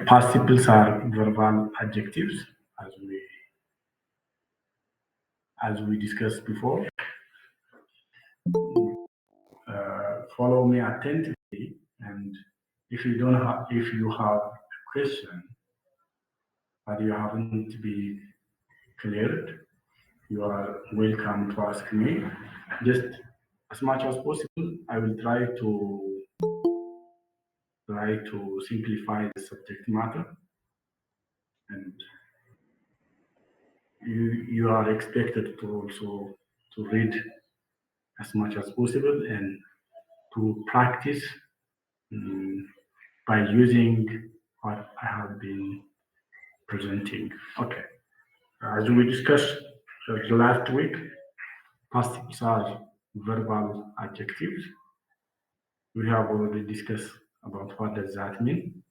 Participles are verbal adjectives, as we discussed before. Follow me attentively, and if you have a question but you haven't been cleared, you are welcome to ask me. Just as much as possible, I will try to simplify the subject matter, and you are expected to also to read as much as possible and to practice mm, by using what I have been presenting. Okay, as we discussed the last week, participles are verbal adjectives. We have already discussed about what does that mean.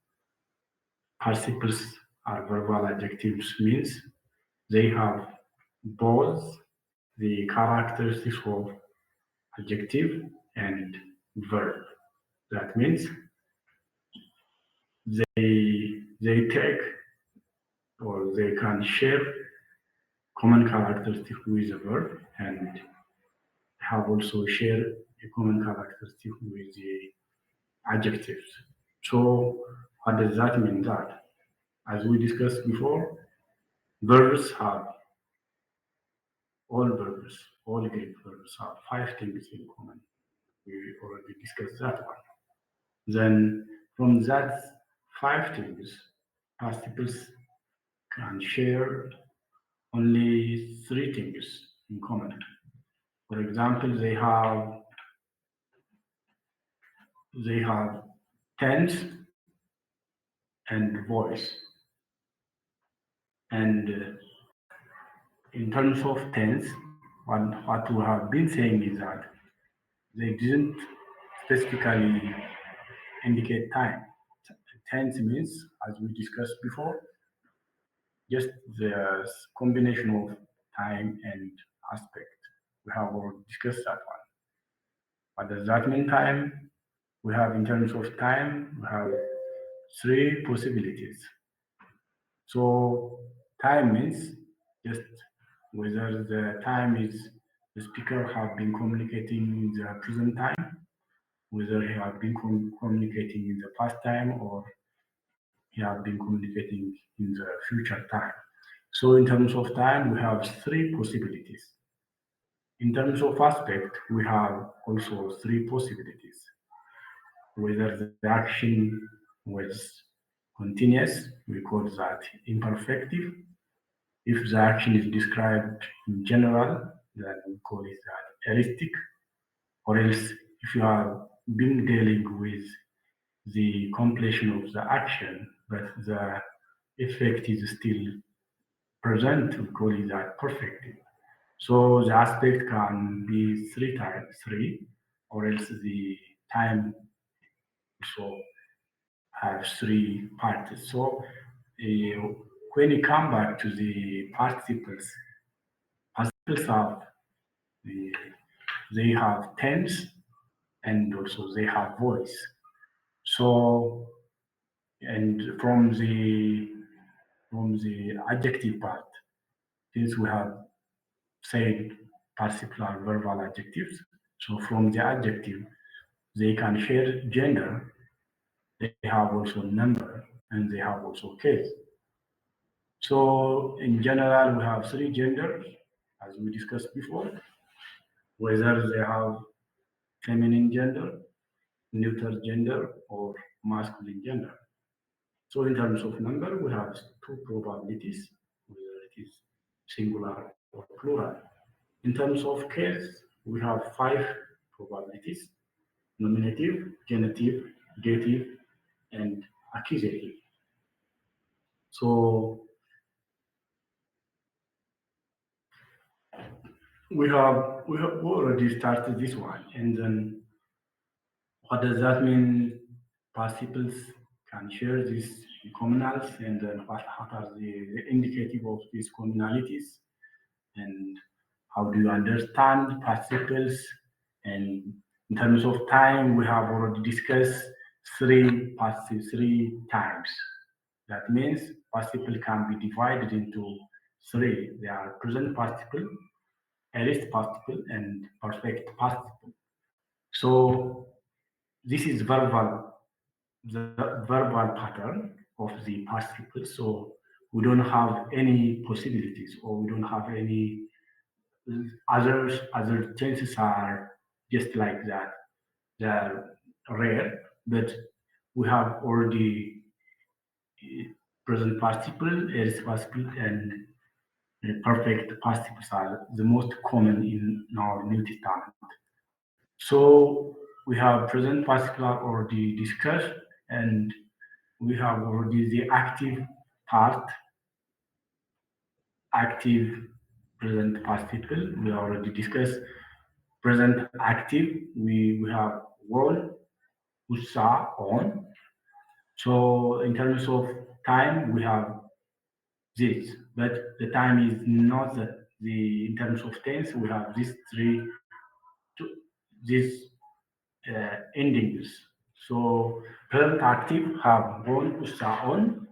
Participles are verbal adjectives means they have both the characteristics of adjective and verb. That means they take or they can share common characteristic with the verb and have also share a common characteristic with the adjectives. So what does that mean? That as we discussed before, verbs have all Greek verbs have five things in common. We already discussed that one. Then from that five things, participles can share only three things in common. For example, they have tense and voice. And in terms of tense, what we have been saying is that they didn't specifically indicate time. Tense means, as we discussed before, just the combination of time and aspect. We have already discussed that one. What does that mean, time? We have, in terms of time, we have three possibilities. So time means just whether the time is the speaker have been communicating in the present time, whether he have been communicating in the past time, or he have been communicating in the future time. So in terms of time, we have three possibilities. In terms of aspect, we have also three possibilities. Whether the action was continuous, we call that imperfective. If the action is described in general, then we call it that heuristic. Or else, if you have been dealing with the completion of the action, but the effect is still present, we call it that perfective. So the aspect can be three times three, or else the time also have three parts. So when you come back to the participles have the, they have tense and also they have voice. So and from the adjective part, since we have said participle are verbal adjectives, so from the adjective they can share gender, they have also number, and they have also case. So in general, we have three genders, as we discussed before, whether they have feminine gender, neuter gender, or masculine gender. So in terms of number, we have two probabilities, whether it is singular or plural. In terms of case, we have five probabilities: nominative, genitive, dative, and accusative. So we have already started this one, and then what does that mean? Participles can share these communals, and then what are the indicative of these communalities, and how do you understand participles? And in terms of time, we have already discussed three times. That means participle can be divided into three. They are present participle, aorist participle, and perfect participle. So this is the verbal pattern of the participle. So we don't have any possibilities, or we don't have any other chances are just like that. They're rare, but we have already present participle, aorist participle, and perfect participles are the most common in our New Testament. So we have present participle already discussed, and we have already the active part, active present participle. We already discussed present active. We have won, who saw, on. So in terms of time, we have this, but the time is not the in terms of tense. We have these these endings. So present active have won, who saw, on,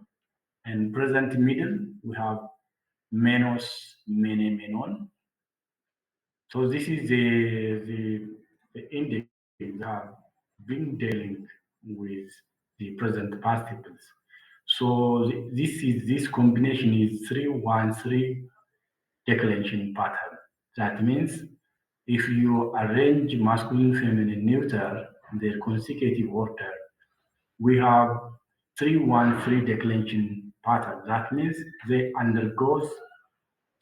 and present middle we have menos, mene, menon. So this is the ending that have been dealing with the present participles. So this combination is 3-1-3 declension pattern. That means if you arrange masculine, feminine, neuter in their consecutive order, we have 3-1-3 declension pattern. That means they undergoes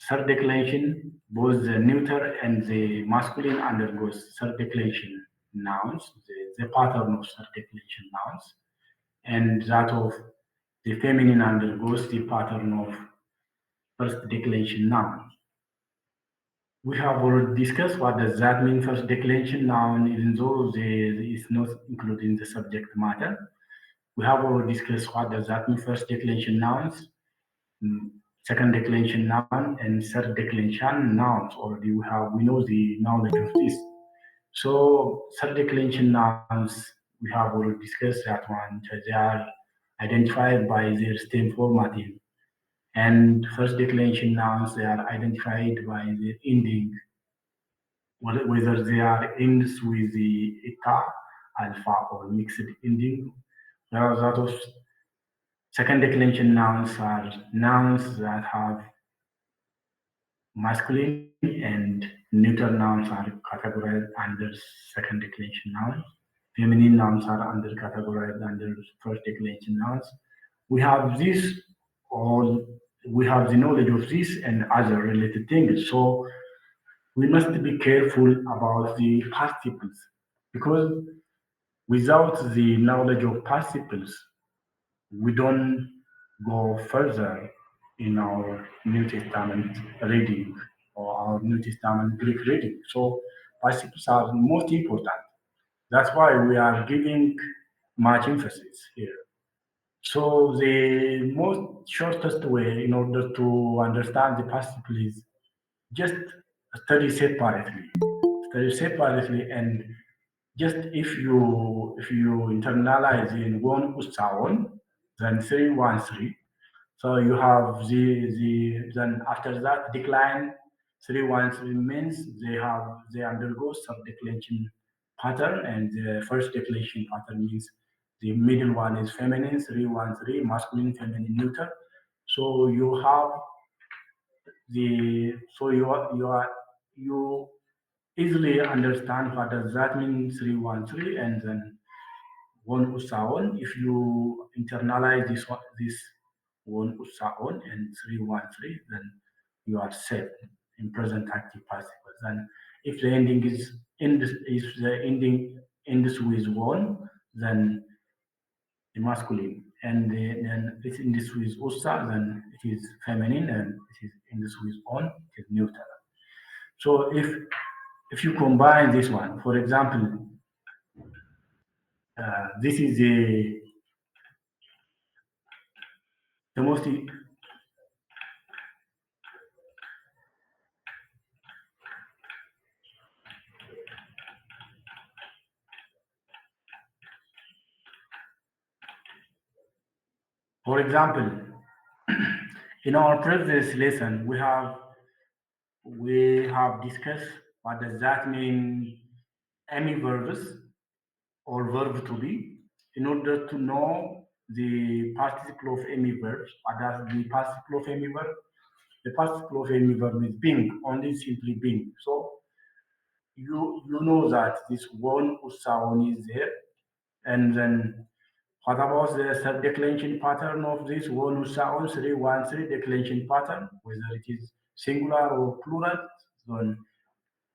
third declension, both the neuter and the masculine undergoes third declension nouns, the pattern of third declension nouns, and that of the feminine undergoes the pattern of first declension noun. We have already discussed what does that mean first declension noun, even though it's not included in the subject matter. We have already discussed what does that mean first declension nouns, second declension noun, and third declension nouns. Already we know the knowledge of this. So third declension nouns we have already discussed that one. They are identified by their stem formatting, and first declension nouns they are identified by their ending, whether they are ends with the eta, alpha, or mixed ending. Whereas that of second declension nouns are nouns that have masculine and neuter nouns are categorized under second declension nouns. Feminine nouns are under categorized under first declension nouns. We have this all we have the knowledge of this and other related things. So we must be careful about the participles because without the knowledge of participles, we don't go further in our New Testament reading or our New Testament Greek reading. So participles are most important. That's why we are giving much emphasis here. So the most shortest way in order to understand the participle is just study separately. Study separately and just if you internalize in one usaon, then 313. So you have the then after that decline 313 means they undergo sub-declension pattern, and the first declension pattern means the middle one is feminine 313 masculine feminine neuter. So you have the so you easily understand what does that mean 313 and then one usaon. If you internalize this one usaon and 313, then you are set in present active participles. And if the ending is in this, if the ending ends with one, then the masculine, and then if it ends with usa, then it is feminine, and it is ends with on, it is neuter. So if you combine this one, for example, this is the most For example, in our previous lesson, we have discussed what does that mean verbs or verb to be. In order to know the participle of verbs, what does the participle of verb? The participle of verb is being, only simply being. So you know that this one sound is there, and then what about the declension pattern of this one sound 313 declension pattern, whether it is singular or plural? Then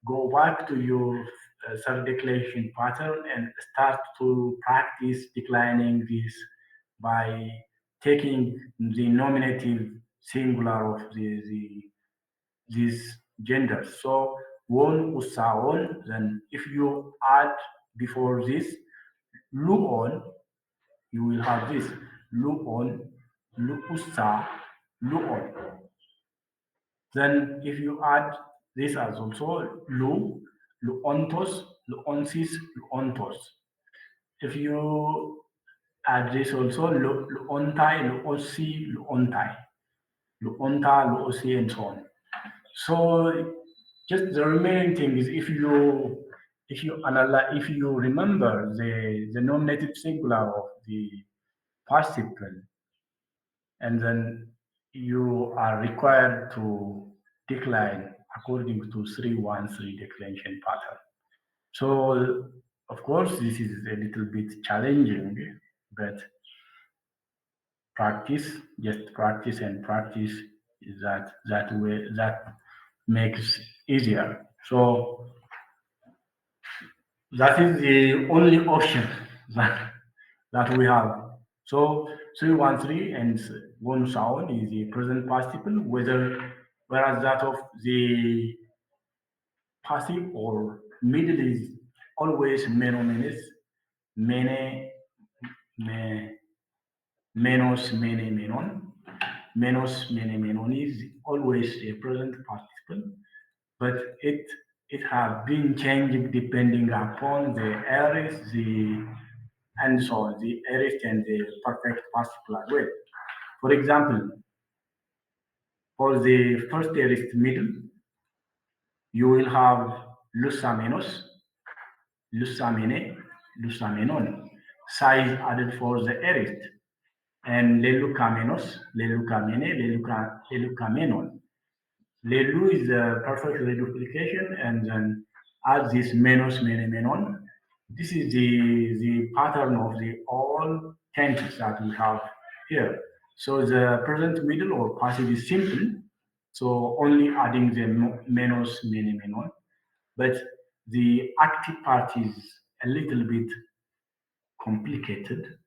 go back to your third declension pattern and start to practice declining this by taking the nominative singular of these genders. So one usaon, then if you add before this luon, you will have this luon, luusa, luon. Then if you add this as also luontos, luonsis, luontos. If you add this also luontai, luosi, luontai, luonta, luosi, and so on. So just the remaining thing is if you analyze, if you remember the nominative singular of the participle, and then you are required to decline according to 313 declension pattern. So of course this is a little bit challenging, but practice, just practice and practice is that way that makes easier. So that is the only option that we have. So 313 and one sound is the present participle, whereas that of the passive or middle is always menomenes, mene, me, menos, mene, menon. Menos, mene, menon is always a present participle, but it has been changing depending upon the aorist, the and so on, the aorist and the perfect participle as well. For example, for the first aorist middle, you will have lusamenos, lusamene, lusamenon, size added for the aorist, and lelukamenos, lelukamene, lelukamenon. Lelu is the perfect reduplication, and then add this menos, mene, menon. This is the pattern of the all tenses that we have here. So the present middle or passive is simple, so only adding the menos, mene, menon. But the active part is a little bit complicated.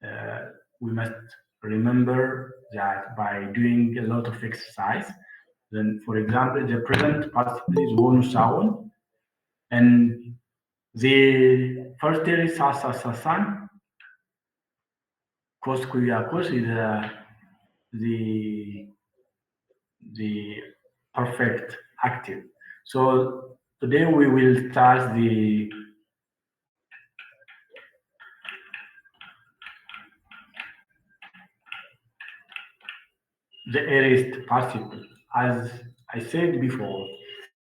Uh, we must remember that by doing a lot of exercise. Then, for example, the present participle is one sound, and the first there is sasa sasan, kos kuyakos is the the perfect active. So today we will start the aorist participle. As I said before,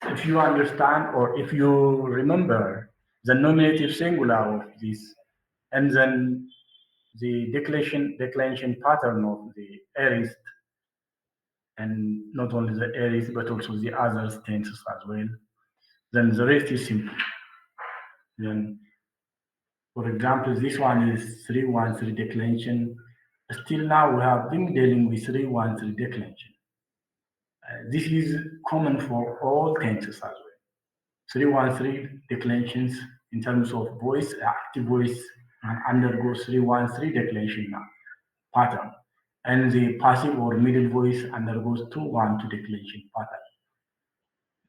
if you understand or if you remember the nominative singular of this, and then the declension pattern of the aorist, and not only the aorist but also the other tenses as well, then the rest is simple. Then, for example, this one is 313 declension. Still now we have been dealing with 313 declension. This is common for all tenses as well. 313 declensions in terms of voice, active voice, and undergoes 313 declension now pattern. And the passive or middle voice undergoes 212 declension pattern.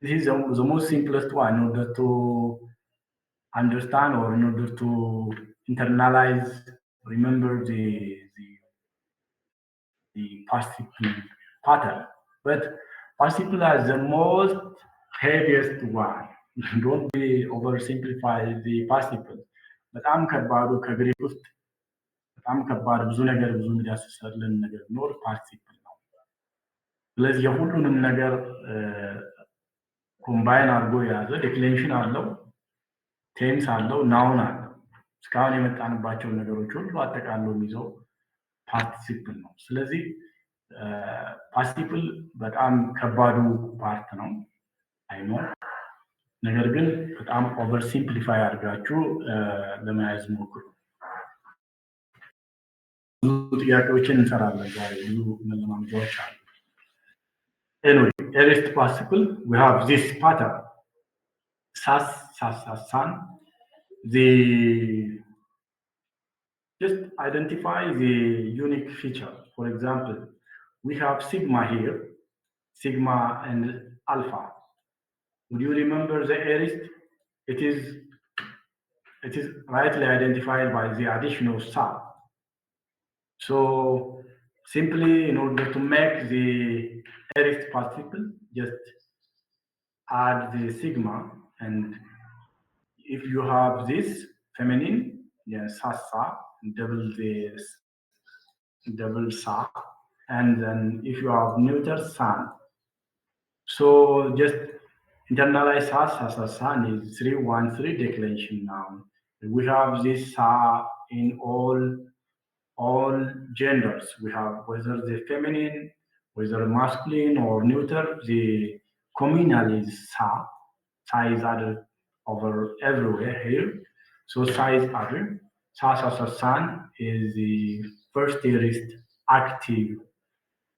This is the most simplest one in order to understand or in order to internalize, remember the participle pattern. But participle is the most heaviest one. Don't be oversimplify the participle. በጣም ከባዱ ከግሪክ ውስጥ በጣም ከባድ ብዙ ነገር ብዙ የሚዳስሰልን ነገር ቢኖር ፓርቲሲፕል ነው። ስለዚህ የሁሉንም ነገር ኮምባይን አድርጎ የያዘ ዴክሌሬሽን አለው፣ ቴንስ አለው፣ ናውን አለው። እስካሁን የመጣንባቸውን ነገሮች ሁሉ አጠቃሎ የሚይዘው ፓርቲሲፕል ነው። ስለዚህ ፓርቲሲፕል በጣም ከባዱ ፓርት ነው አይኖ። ነገር ግን በጣም ኦቨር ሲምፕሊፋይ አድርጋችሁ ለመያዝ ሞክሩ። ብዙ ጥያቄዎችን እንሰራለን ዛሬ፣ ብዙ መለማመጃዎች አሉ። Anyway, aorist participle, we have this pattern, sas, sas, sas, san. Just identify the unique feature. For example, we have sigma here, sigma and alpha. Would you remember the aorist? It is rightly identified by the addition of sa. So simply, in order to make the aorist participle, just add the sigma, and if you have this feminine, yes, sa, double sa, and then if you have neuter san. So just internalize sa is 313 declension noun. We have this sa in all genders. We have whether the feminine, whether masculine or neuter, the communal is sa. Sa is added over everywhere here. So sa is added. Sa san is the first aorist active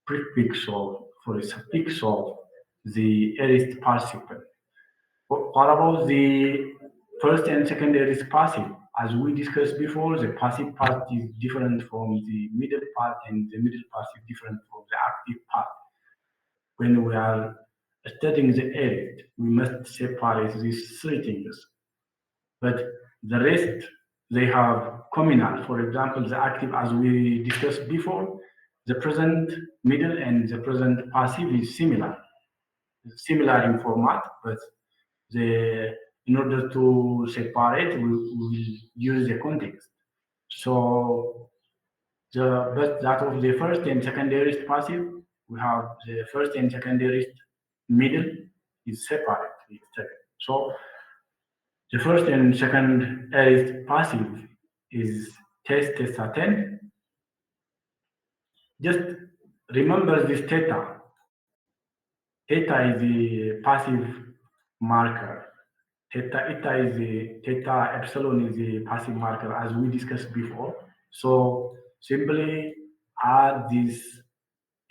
prefix for a suffix of the aorist participle. What about the first and second aorist passive? As we discussed before, the passive part is different from the middle part, and the middle part is different from the active part. When we are studying the aorist, we must separate these three things. But the rest, they have communal. For example, the active, as we discussed before, the present, middle, and the present passive is similar in format, but in order to separate, we will use the context. So but that of the first and second aorist passive, we have the first and second aorist middle is separate. So the first and second aorist passive is test theta 10. Just remember this theta. Theta is the passive marker. Theta epsilon is the passive marker, as we discussed before. So simply add this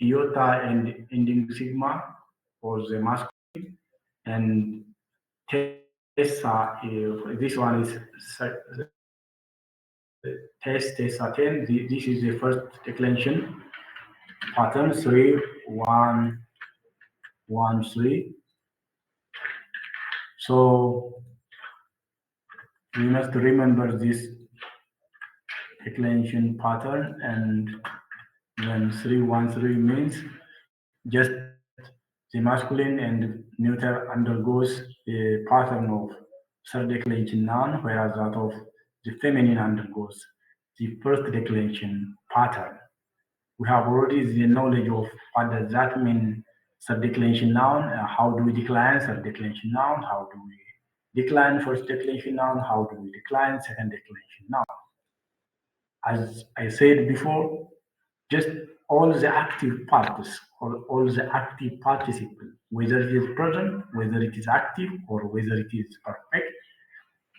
iota and ending sigma for the masculine, and Tessa, this one is Tessa 10. This is the first declension pattern 3 1 1 3. So we must remember this declension pattern, and then 3 1 3 means just the masculine and neuter undergoes a pattern of third declension noun, whereas that of the feminine undergoes the first declension pattern. We have already the knowledge of what does that mean, third declension noun, how do we decline third declension noun, how do we decline first declension noun, how do we decline second declension noun. As I said before, just all the active parts or all the active participle, whether it is present, whether it is active, or whether it is perfect,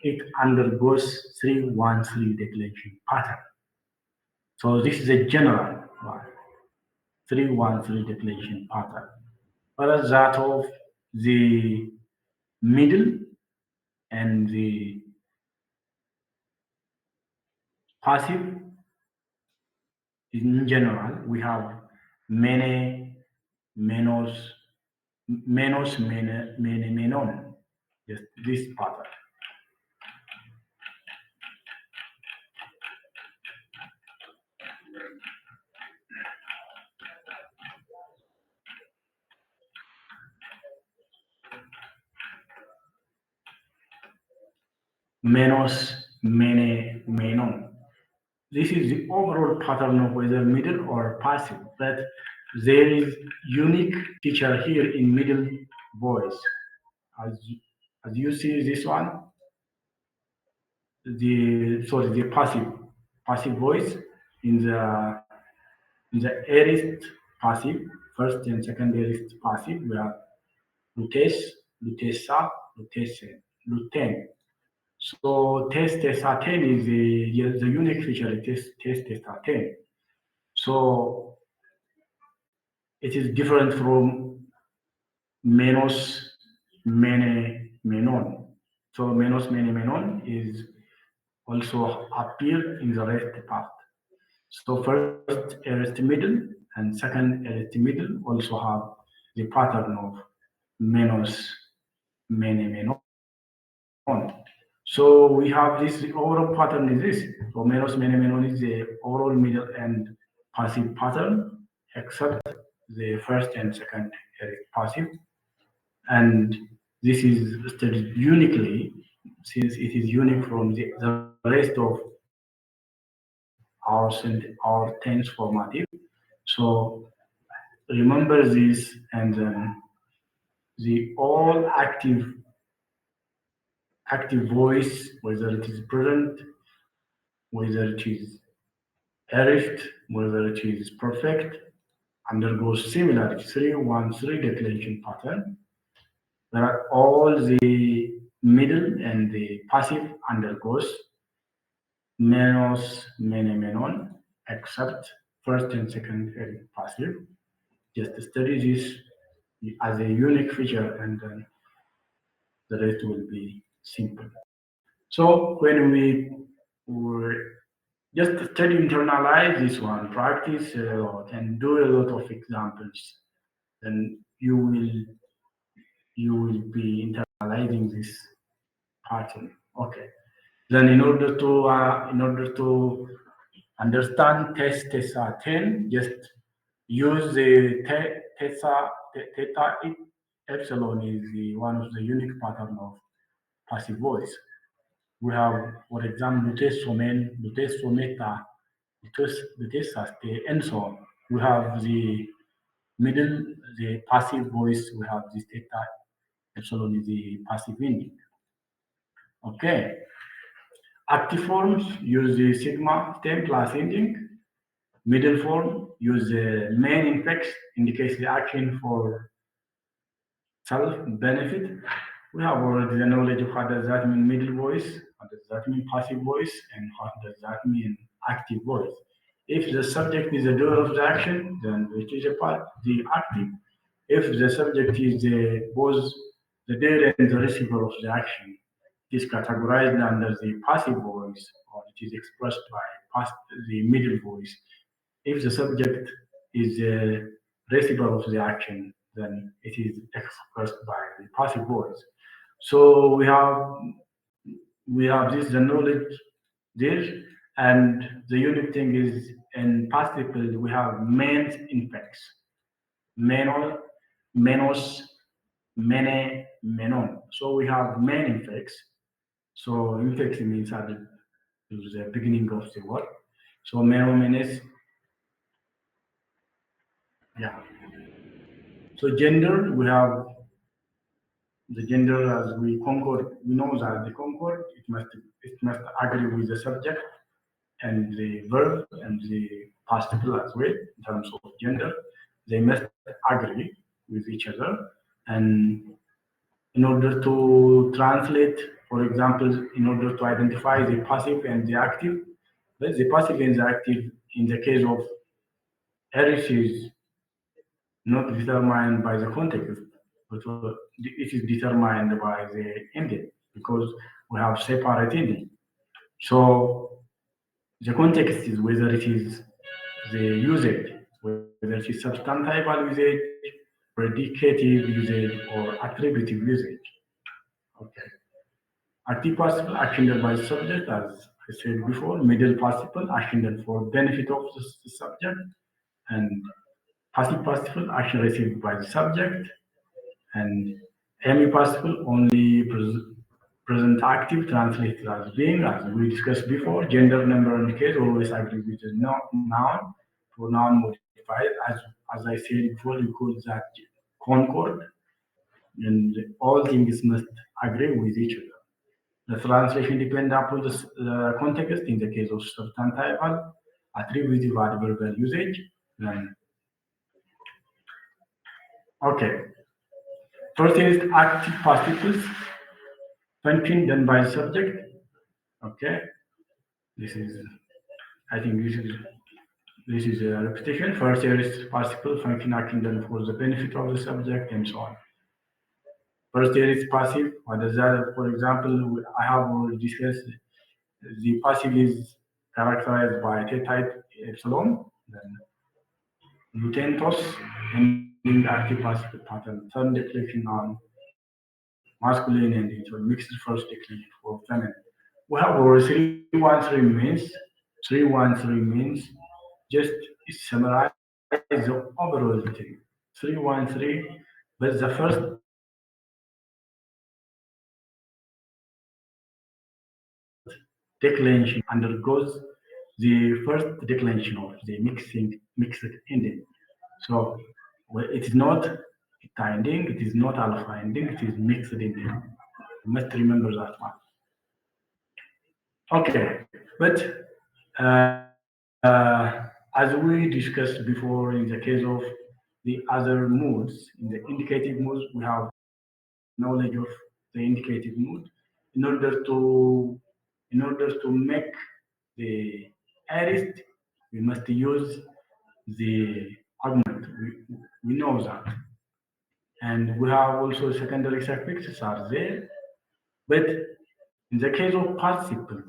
it undergoes 3-1-3 declension pattern. So this is a general one, 3-1-3 declension pattern. Whereas that of the middle and the passive, in general, we have many, menos, menon, just this pattern. Menos, menon. this is the overall pattern of whether middle or passive, but there is unique feature here in middle voice. As as you see this one, the passive voice in the aorist passive, first and second aorist passive, we have lutes, lutessa, lutesse, luten. So test testa 10 is the unique feature. It is test testa 10. So it is different from menos mene menon. So menos mene menon is also appear in the rest part. So first aorist middle and second aorist middle also have the pattern of menos mene menon. So we have this overall pattern is this. So menos mene menon is the overall middle and passive pattern, except the first and second passive. And this is studied uniquely since it is unique from the rest of our tense formative. So remember this, and then the all active voice, whether it is present, whether it is aorist, whether it is perfect, undergoes similar 3-1-3 declension pattern, where all the middle and the passive undergoes menos mene menon, except first and second passive. Just study this as a unique feature, and then the rest will be simple. So when we just study, internalize this one, practice a lot, and do a lot of examples, then you will be internalizing this pattern. Okay. Then in order to understand test TESA 10, just use the TESA theta epsilon is one of the unique pattern of passive voice. We have, for example, lutes somen, lutes someta, lutes saste, and so on. We have the middle, the passive voice. We have this theta epsilon is the passive ending. Okay. Active forms use the sigma stem plus ending. Middle form use the main infix indicates the action for self-benefit. We have already the knowledge of what does that mean middle voice, what does that mean passive voice, and what does that mean active voice. If the subject is the doer of the action, then it is a part, the active. If the subject is both the doer and the receiver of the action, it is categorized under the passive voice, or it is expressed by the middle voice. If the subject is the receiver of the action, then it is expressed by the passive voice. So we have this the knowledge there, and the unique thing is in participle we have main infix, menos, menos, mene, menon. So we have main infix. So infix means at the beginning of the word. So meno menes, yeah. So gender, we have the gender as we concord. We know that the concord it must agree with the subject and the verb and the participle as well in terms of gender. They must agree with each other, and in order to translate, for example, in order to identify the passive and the active, well, the passive and the active in the case of Harris is not determined by the context, but it is determined by the ending because we have separate ending. So the context is whether it is the usage, whether it is substantival usage, predicative usage, or attributive usage. Okay. Active participle actioned by the subject, as I said before, middle participle actioned for benefit of the subject, and passive participle action received by the subject, and hemi participle only present active translated as being, as we discussed before. Gender, number, and case always agree with the noun. For noun modified, as I said before, we call that concord, and all things must agree with each other. The translation depends upon the context. In the case of substantival, attributive adverbial usage. Then, okay. First is active participles, function done by the subject. Okay. This is, I think this is a repetition. First here is participle, function acting done for the benefit of the subject, and so on. First here is passive. What is that? For example, I have already discussed the passive is characterized by theta epsilon, then lutentos, ending active passive pattern, third declension on masculine ending, so mixed first declension for feminine. We have already 313 means, 313 means just summarize the overall thing. 313, but the first declension undergoes the first declension of the mixed ending. So it is not theta ending, it is not alpha ending, it is mixed ending. You must remember that one. Okay, but as we discussed before, in the case of the other moods, in the indicative moods, we have knowledge of the indicative mood in order to make the aorist, we must use the augment. We know that. And we have also secondary suffixes are there. But in the case of participle,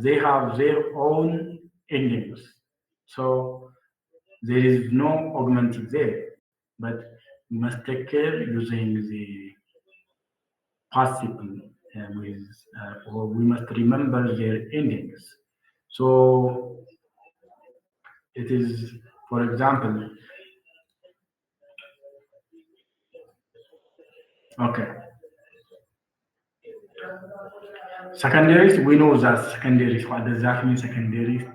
they have their own endings. So there is no augmenting there. But we must take care using the participle or we must remember their endings. So it is, for example, okay, secondaries, we know that secondaries, what does that mean secondaries?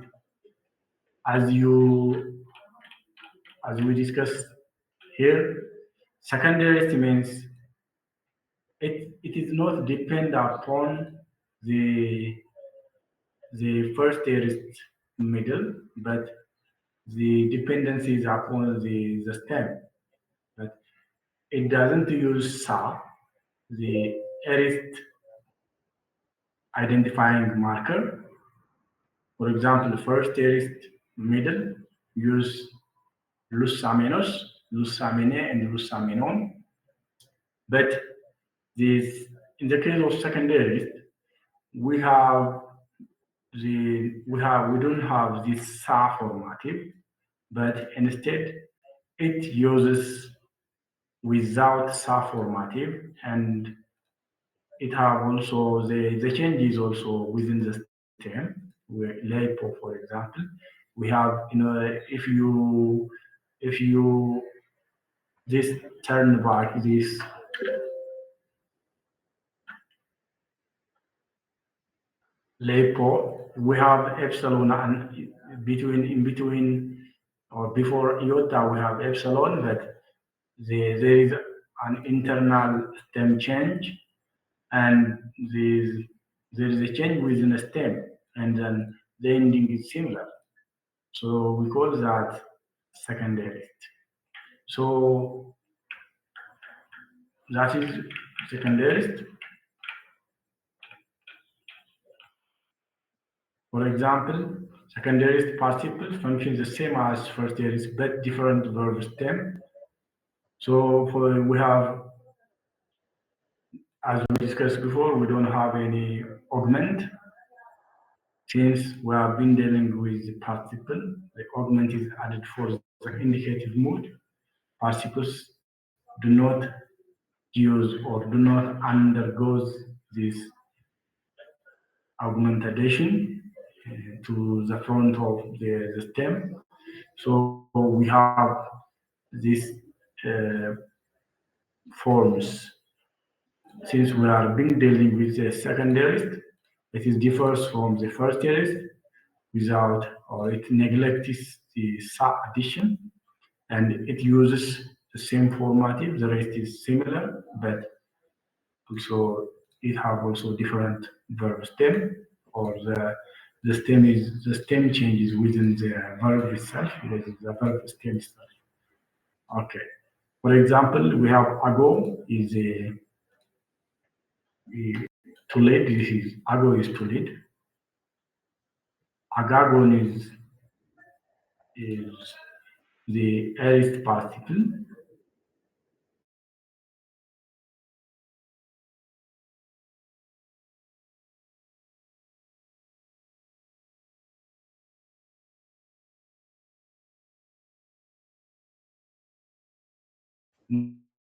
As you, as we discussed here, secondaries means it is not depend upon the first aorist middle, but the dependencies upon the stem. But it doesn't use SA, the aorist identifying marker. For example, first aorist middle use lusamenos, lusamine, and lusamenon. But this, in the case of secondaries, we have we don't have this SA formative, but instead it uses without SA formative, and it have also the change is also within the stem. Where LAPO, for example, we have if you this turn back this LAPO, we have epsilon and in between or before iota we have epsilon, but there is an internal stem change, and there is a change within a stem, and then the ending is similar. So we call that secondary. So that is secondarist. For example, secondarist participle functions the same as first aorist but different verb stem. So we have, as we discussed before, we don't have any augment. Since we have been dealing with the participle, the augment is added for the indicative mood. Participles do not use or do not undergo this augmentation to the front of the stem. So we have these forms. since we are being dealing with the secondarist, it is differs from the first without or it neglects the sub addition and it uses the same formative. The rest is similar, but also it have also different verb stem or the stem changes within the verb itself, within the verb stem itself. Okay. For example, we have ago is to lead. This is ago is to lead. Agagon is the aorist particle.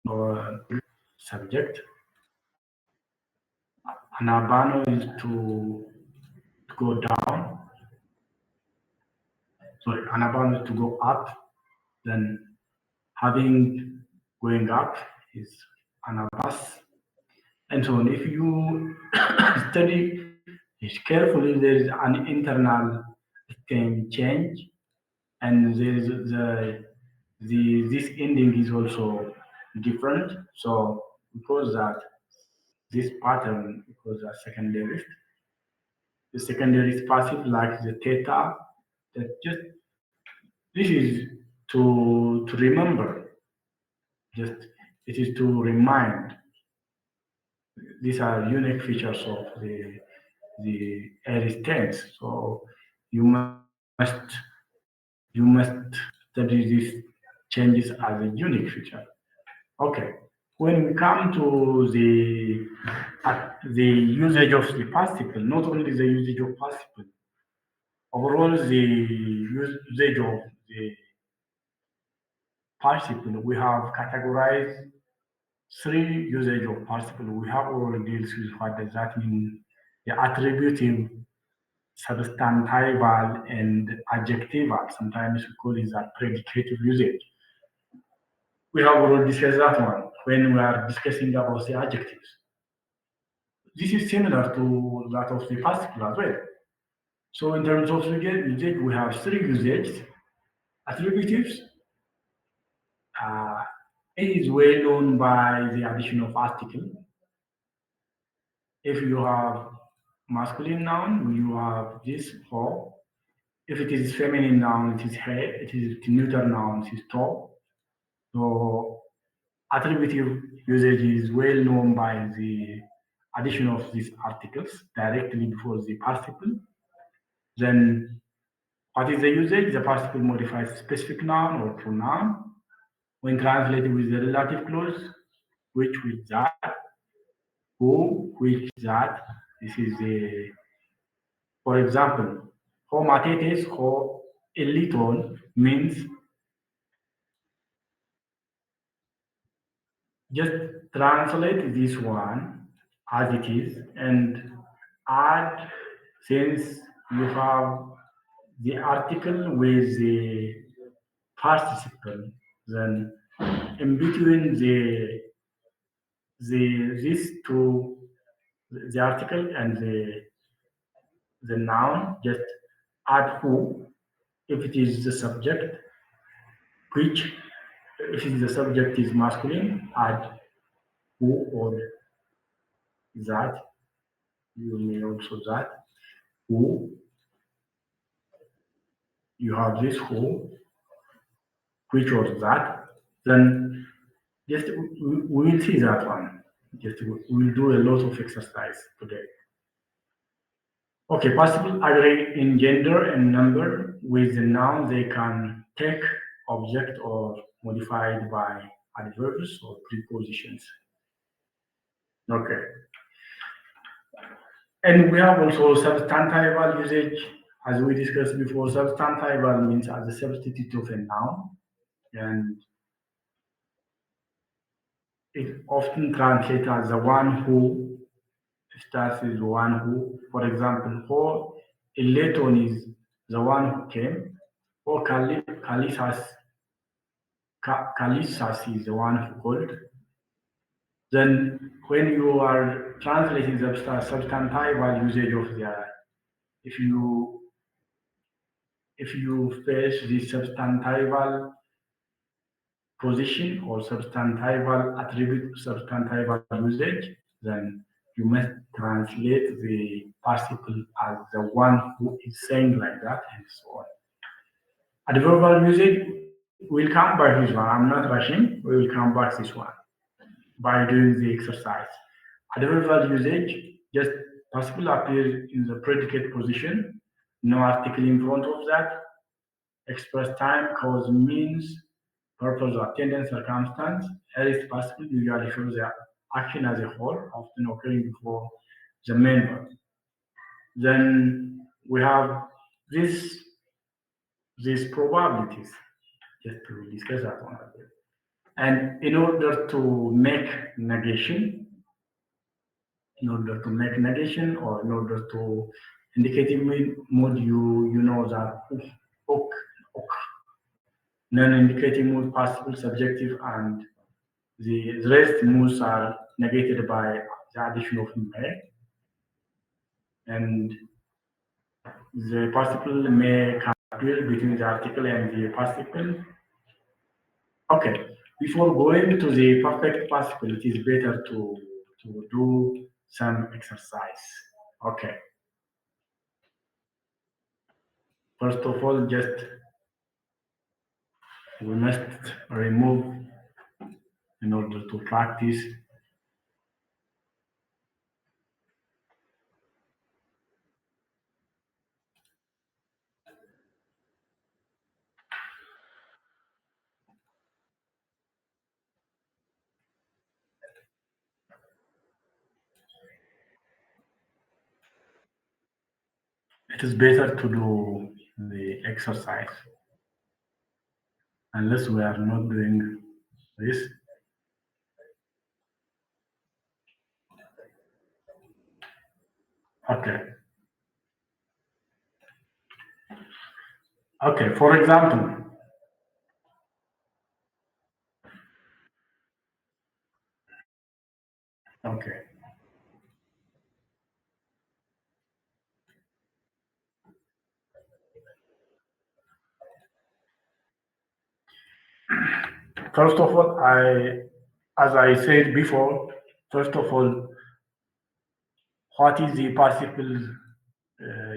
Or subject. Anabano is to go down. Sorry, anabano is to go up. Then having going up is anabas, and so on. If you study it carefully, there is an internal stem change, and there is the this ending is also different. So because that this pattern because a secondary, the secondary is passive like the theta. That just this is to remember. Just it is to remind. These are unique features of the air tense. So you must study these changes as a unique feature. Okay. When we come to the usage of the participle, not only the usage of participle, overall the usage of the participle, we have categorized three usage of participle. We have already deals with what does that mean, the attributive, substantival, and adjectival. Sometimes we call it that predicative usage. We have already discussed that one when we are discussing about the adjectives. This is similar to that of the participle as well. So in terms of usage, we have three usages. Attributives uh, is well known by the addition of article. If you have masculine noun, you have this for. If it is feminine noun, it is he. It is neuter noun, it is to. So attributive usage is well known by the addition of these articles directly before the participle. Then what is the usage? The participle modifies specific noun or pronoun when translated with the relative clause, which with that, who, which that. This is the, for example, ho matetes, ho eliton means just translate this one as it is and add since you have the article with the participle, then in between the these two, the article and the noun, just add who. If it is the subject, which if it is the subject is masculine, add who or that. You may also that who. You have this who, which was that. Then just we will see that one. Just we will do a lot of exercise today. Okay, participle agree in gender and number. With the noun, they can take object or modified by adverbs or prepositions. Okay. And we have also substantival usage. As we discussed before, substantival means as a substitute of a noun. And it often translates as the one who starts with one who. For example, who Eleton is the one who came. Or Kalisas is the one who called. Then when you are translating the substantival usage of if you face the substantival position or substantival attribute, substantival usage, then you must translate the participle as the one who is saying like that and so on. Adverbial usage will come by this one. I'm not rushing. We will come back this one by doing the exercise. Adverbial usage, just participle appears in the predicate position, no article in front of that, express time, cause, means, purpose, or attendance, circumstance. Aorist participle usually shows the action as a whole, often occurring before the main verb. Then we have these probabilities, just to discuss that one. And in order to make negation, or in order to indicative mood, you know that ok, non-indicative mood, participle, subjective, and the rest moods are negated by the addition of may, and the participle may appear between the article and the participle. Okay, before going to the perfect participle, it is better to do some exercise. Okay. First of all, just we must remove in order to practice. It is better to do the exercise unless we are not doing this. Okay. Okay, for example, okay. First of all, as I said before, first of all, what is the participle?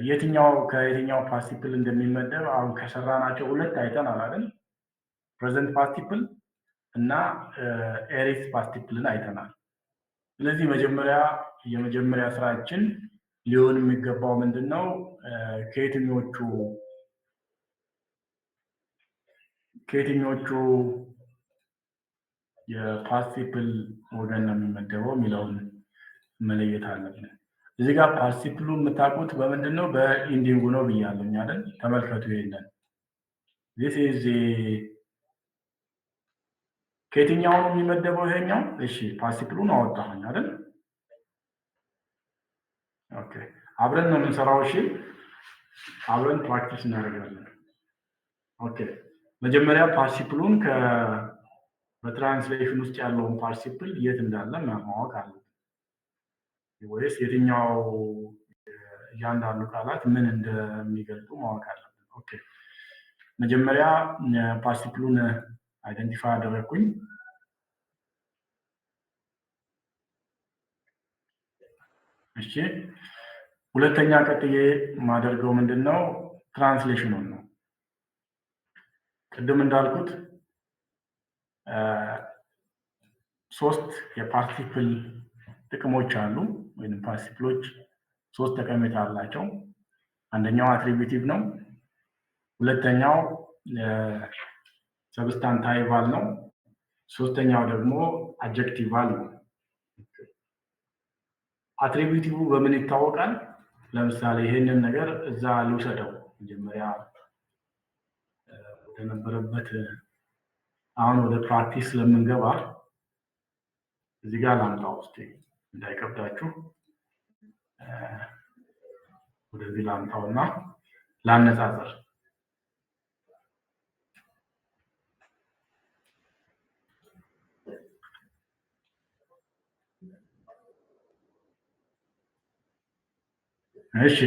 የትኛው ከየትኛው ፓርቲክል እንደሚመደብ አሁን ከሰራናቸው ሁለት አይተናል አይደል? ፕሬዘንት ፓርቲክል እና ኤሪስ ፓርቲክልን አይተናል። ስለዚህ የመጀመሪያ ስራችን ሊሆን የሚገባው ምንድነው? ከየትኞቹ የፓርቲክል ወገን ነው የሚመደበው የሚለውን መለየት አለብን። እዚህ ጋር ፓርቲክሉ የምታውቁት በምንድን ነው? በኢንዲንጉ ነው ብያለሁ አይደል? ተመልከቱ ይሄንን። this is ከየትኛው ነው የሚመደበው ይሄኛው? እሺ ፓርቲክሉን አወጣሁኝ አይደል? ኦኬ አብረን ነው የምንሰራው። እሺ አብረን ፕራክቲስ እናደርጋለን። ኦኬ መጀመሪያ ፓርቲክሉን በትራንስሌሽን ውስጥ ያለውን ፓርቲክል የት እንዳለ ማወቅ አለብን። ወይስ የትኛው እያንዳንዱ ቃላት ምን እንደሚገልጡ ማወቅ አለብን። ኦኬ መጀመሪያ ፓርቲክሉን አይደንቲፋይ አደረኩኝ። እሺ ሁለተኛ ቀጥዬ ማደርገው ምንድነው? ትራንስሌሽኑን ነው። ቅድም እንዳልኩት ሶስት የፓርቲክል ጥቅሞች አሉ ወይም ፓርቲክሎች ሶስት ጠቀሜታ አላቸው። አንደኛው አትሪቢዩቲቭ ነው። ሁለተኛው ሰብስታንታይቫል ነው። ሶስተኛው ደግሞ አድጀክቲቫል ነው። አትሪቢዩቲቭ በምን ይታወቃል? ለምሳሌ ይሄንን ነገር እዛ ልውሰደው መጀመሪያ ወደነበረበት አሁን ወደ ፕራክቲስ ስለምንገባ እዚህ ጋር ላምጣው እስቲ እንዳይከብዳችሁ ወደዚህ ላምጣውና ላነጻጽር። እሺ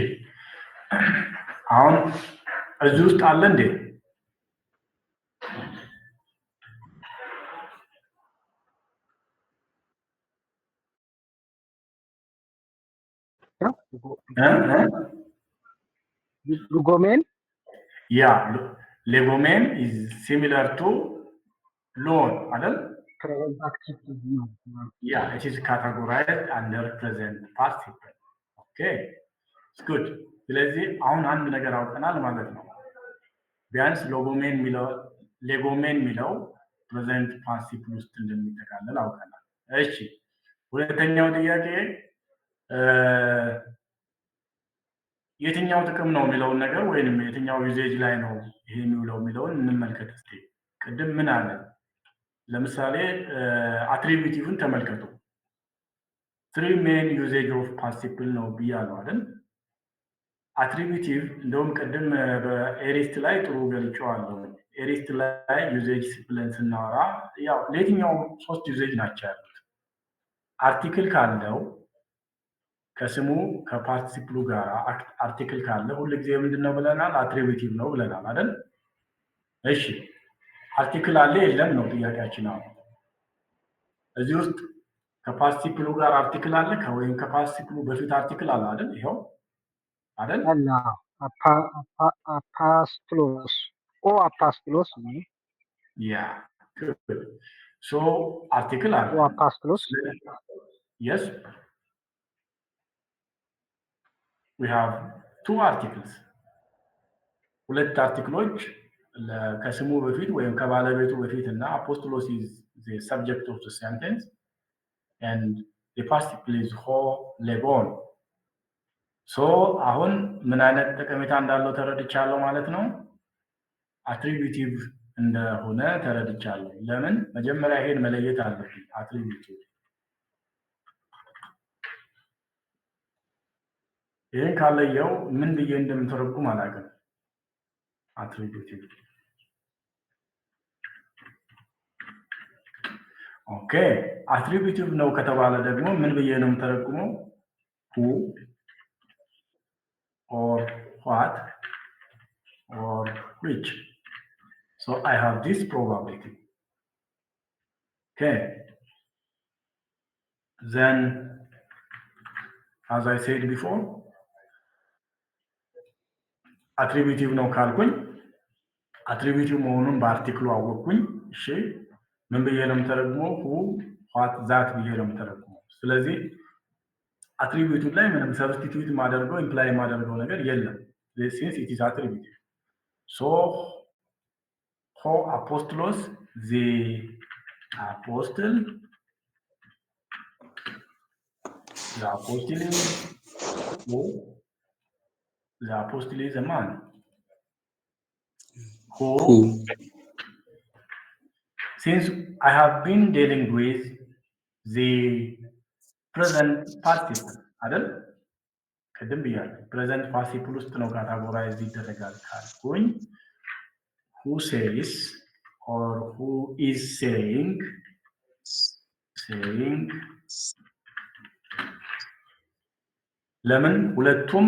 አሁን እዚህ ውስጥ አለ እንዴ? Lugomén? Yeah, legomen is similar to loan, አይደል? Present participle ነው። Yeah, it is categorized under present participle. Okay, it's good. ስለዚህ አሁን አንድ ነገር አውቀናል ማለት ነው። ቢያንስ ሌጎሜን የሚለው ፕሬዘንት ፓርቲሲፕል ውስጥ እንደሚጠቃለል አውቀናል። እሺ ሁለተኛው ጥያቄ የትኛው ጥቅም ነው የሚለውን ነገር ወይንም የትኛው ዩዜጅ ላይ ነው ይሄ የሚውለው የሚለውን እንመልከት እስቲ። ቅድም ምን አለ? ለምሳሌ አትሪቢዩቲቭን ተመልከቱ። ትሪ ሜን ዩዜጅ ኦፍ ፓርቲሲፕል ነው ብያለሁ አይደል? አትሪቢዩቲቭ እንደውም ቅድም በኤሪስት ላይ ጥሩ ገልጬዋለሁ። ኤሪስት ላይ ዩዜጅ ብለን ስናወራ ያው ለየትኛው ሶስት ዩዜጅ ናቸው ያሉት። አርቲክል ካለው ከስሙ ከፓርቲሲፕሉ ጋር አርቲክል ካለ ሁሉ ጊዜ ምንድነው ብለናል? አትሪቢዩቲቭ ነው ብለናል አይደል? እሺ አርቲክል አለ የለም ነው ጥያቄያችን። አሁን እዚህ ውስጥ ከፓርቲሲፕሉ ጋር አርቲክል አለ ወይም ከፓርቲሲፕሉ በፊት አርቲክል አለ አይደል? ይሄው አይደል? አላ አፓስቶሎስ አፓስቶሎስ ነው። ያ ሶ አርቲክል አለ አፓስቶሎስ yes we have two articles ሁለት አርቲክሎች ከስሙ በፊት ወይም ከባለቤቱ በፊት እና አፖስቶሎስ is the subject of the sentence and the participle is ho legon so አሁን ምን አይነት ጠቀሜታ እንዳለው ተረድቻለሁ ማለት ነው። አትሪቢዩቲቭ እንደሆነ ተረድቻለሁ። ለምን መጀመሪያ ይሄን መለየት አለብኝ። አትሪቢዩቲቭ ይሄን ካለየው ምን ብዬ እንደምተረጉም አላውቅም። አትሪቢዩቲቭ ኦኬ አትሪቢዩቲቭ ነው ከተባለ ደግሞ ምን ብዬ ነው የምተረጉመው? who or what or which. So I have this probability. Okay. Then, as I said before, attributive ነው ካልኩኝ attributive መሆኑን በአርቲክሉ አወቅኩኝ። እሺ ምን ብዬ ነው የምተረጉመው? who what that ብዬ ነው የምተረጉመው። ስለዚህ attributive ላይ ምንም ሰብስቲቲዩት ማደርገው ኢምፕላይ ማደርገው ነገር የለም። since it is attributive. So ho apostolos the apostle the apostle is who? The apostle is a man who since I have been dealing with the present participle አይደል? ቅድም ብያለሁ present participle ውስጥ ነው ካታጎራይዝ ይደረጋል ካልኩኝ who says or who is saying ለምን ሁለቱም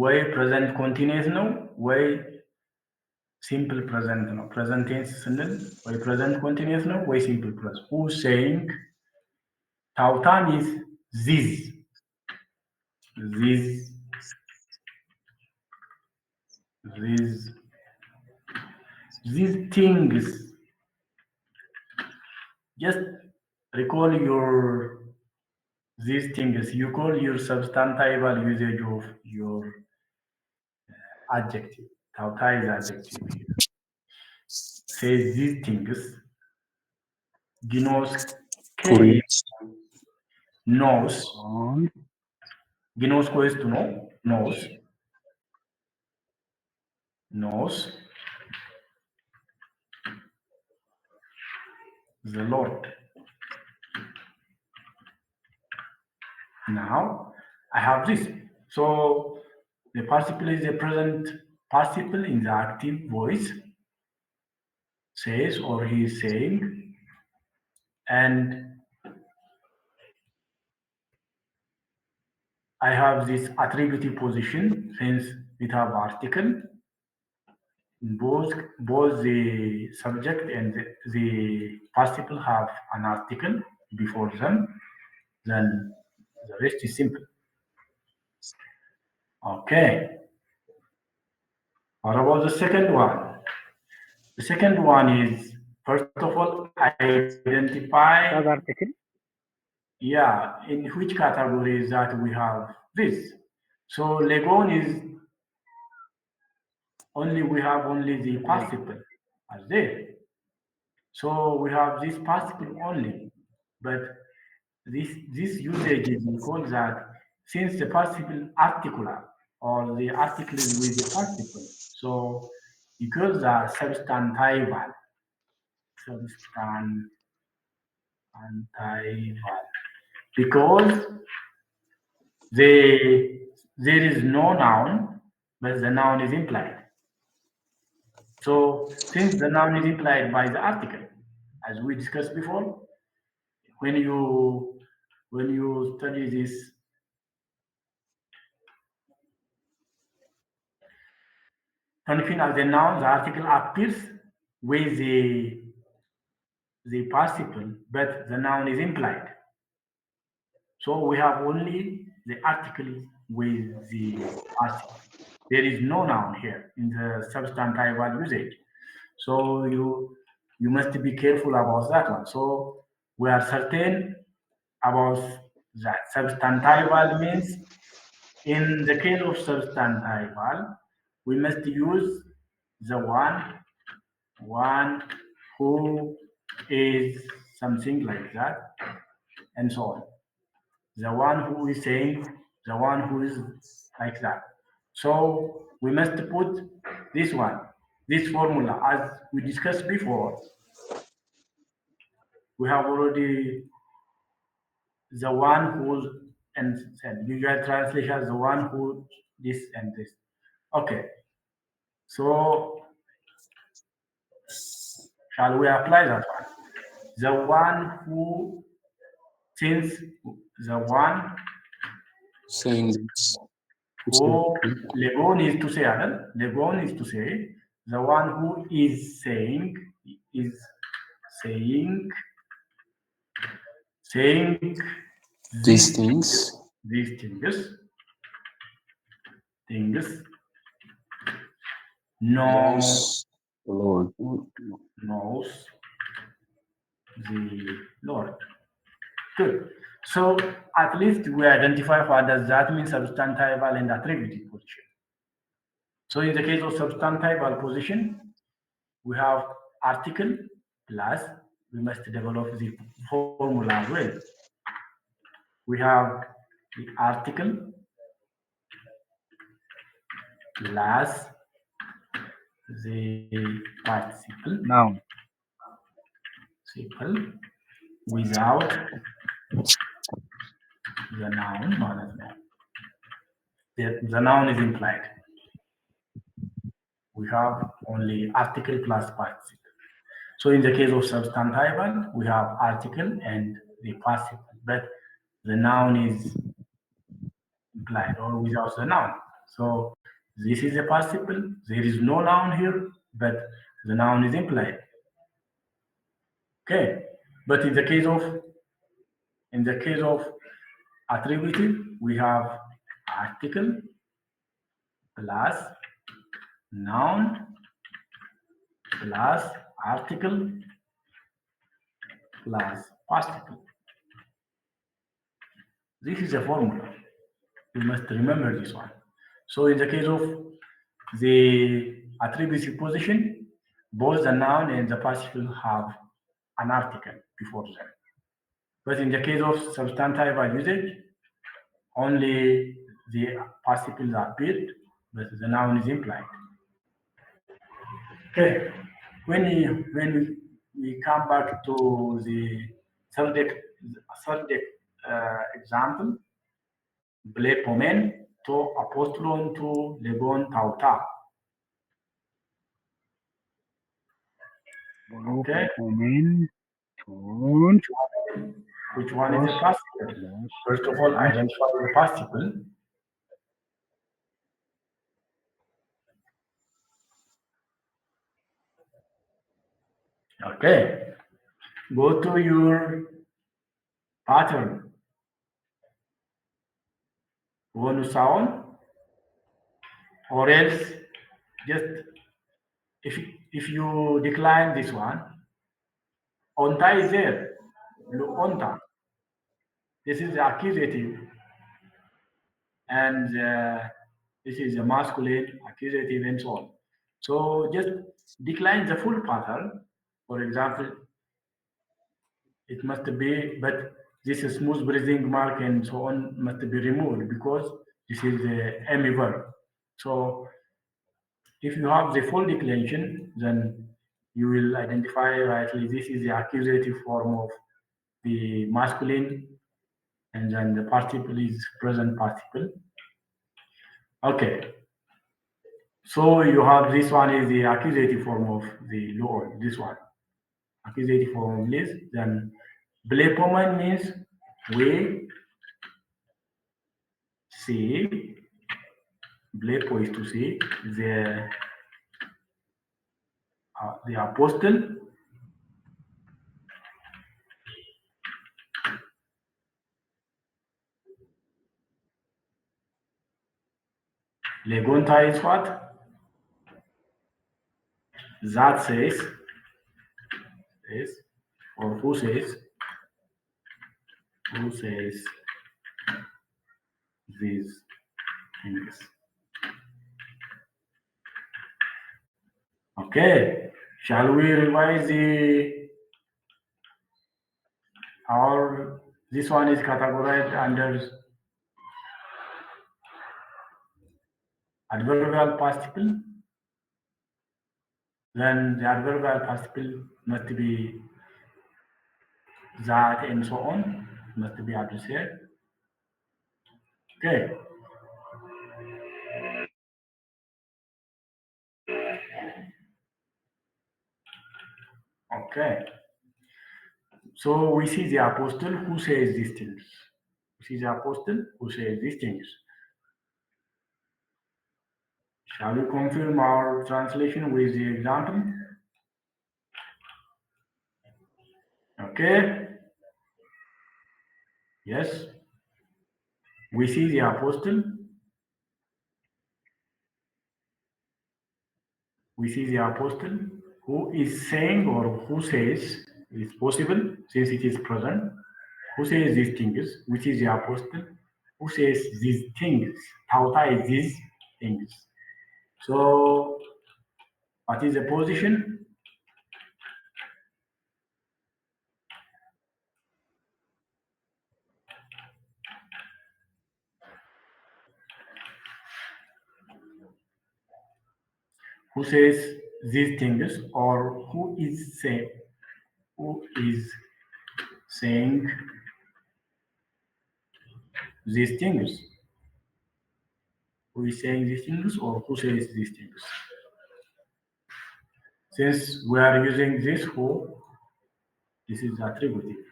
ወይ present continuous ነው ወይ simple present ነው። present tense ስንል ወይ present continuous ነው ወይ simple present. who saying ታውታም is these things. Just recall these things. You call your substantival usage of your adjective. Tauta is adjective here. Say these things. Ginos knows. Ginos is to know. Knows the Lord. Now I have this. So the participle is a present participle in the active voice. Says or he is saying, and I have this attributive position since it have article. Both the subject and the participle have an article before them. Then the rest is simple. Okay. What about the second one? The second one is, first of all, identify, Does article? yeah, in which category is that we have this. So Legon is only, we have only the participle as there. So we have this participle only, but this usage is called that since the participle articular or the article is with the participle, so because the substantival, substantival, because there is no noun, but the noun is implied. So since the noun is implied by the article, as we discussed before, when you study this function as a noun, the article appears with the participle, but the noun is implied. So we have only the article with the participle. There is no noun here in the substantival usage. So you must be careful about that one. So we are certain about that. Substantival means in the case of substantival, we must use the one who is something like that, and so on. The one who is saying, the one who is like that. So we must put this one, this formula, as we discussed before. We have already the one who, and said usual translation, the one who this and this. Okay, so shall we apply that one? The one who, since the one saying who, Legon is to say, Legon is to say, the one who is saying saying these things things knows the Lord. knows the Lord. Good. So at least we identify what does that mean, substantival and attributive position. So in the case of substantival position, we have article plus, we must develop the formula as well. We have the article plus the participle Noun. simple without the noun. The noun is implied. We have only article plus participle. So in the case of substantival, we have article and the participle, but the noun is implied or without the noun. So this is a participle. There is no noun here, but the noun is implied. Okay. But in the case of attributive, we have article plus noun plus article plus participle. This is a formula. You must remember this one. So in the case of the attributive position, both the noun and the participle have an article before them. But in the case of substantival usage, only the participles are appeared, but the noun is implied. Okay, when we come back to the third example, blepomen to apostolon to legon tauta. Okay. Blepomen ton which one is the Los. participle? Los. First of all, identify the participle. Okay. Go to your pattern. Go to sound, or else just if you decline this one, onta is there. Look, onta. This is the accusative, and this is a masculine, accusative, and so on. So just decline the full pattern. For example, it must be, but this is smooth breathing mark and so on must be removed because this is the ME verb. So if you have the full declension, then you will identify rightly this is the accusative form of the masculine, and then the participle is present participle. Okay. So you have this one is the accusative form of the law, this one. Accusative form of this. Then blepomen means we see, blepo is to see the apostle. Legonta is what? That says, or who says these things. Okay, shall we revise this one is categorized under adverbial participle. Then the adverbial participle must be that and so on, must be addressed here. Okay. Okay. So we see the apostle who says these things. We see the apostle who says these things. Shall we confirm our translation with the example? Okay. Yes. We see the apostle. We see the apostle who is saying or who says, it's possible since it is present, who says these things, which is the apostle who says these things. Tauta is these things. So, what is the position? Who says these things, or who is saying these things? Who is saying these things, or who says these things? Since we are using this who, this is attributive.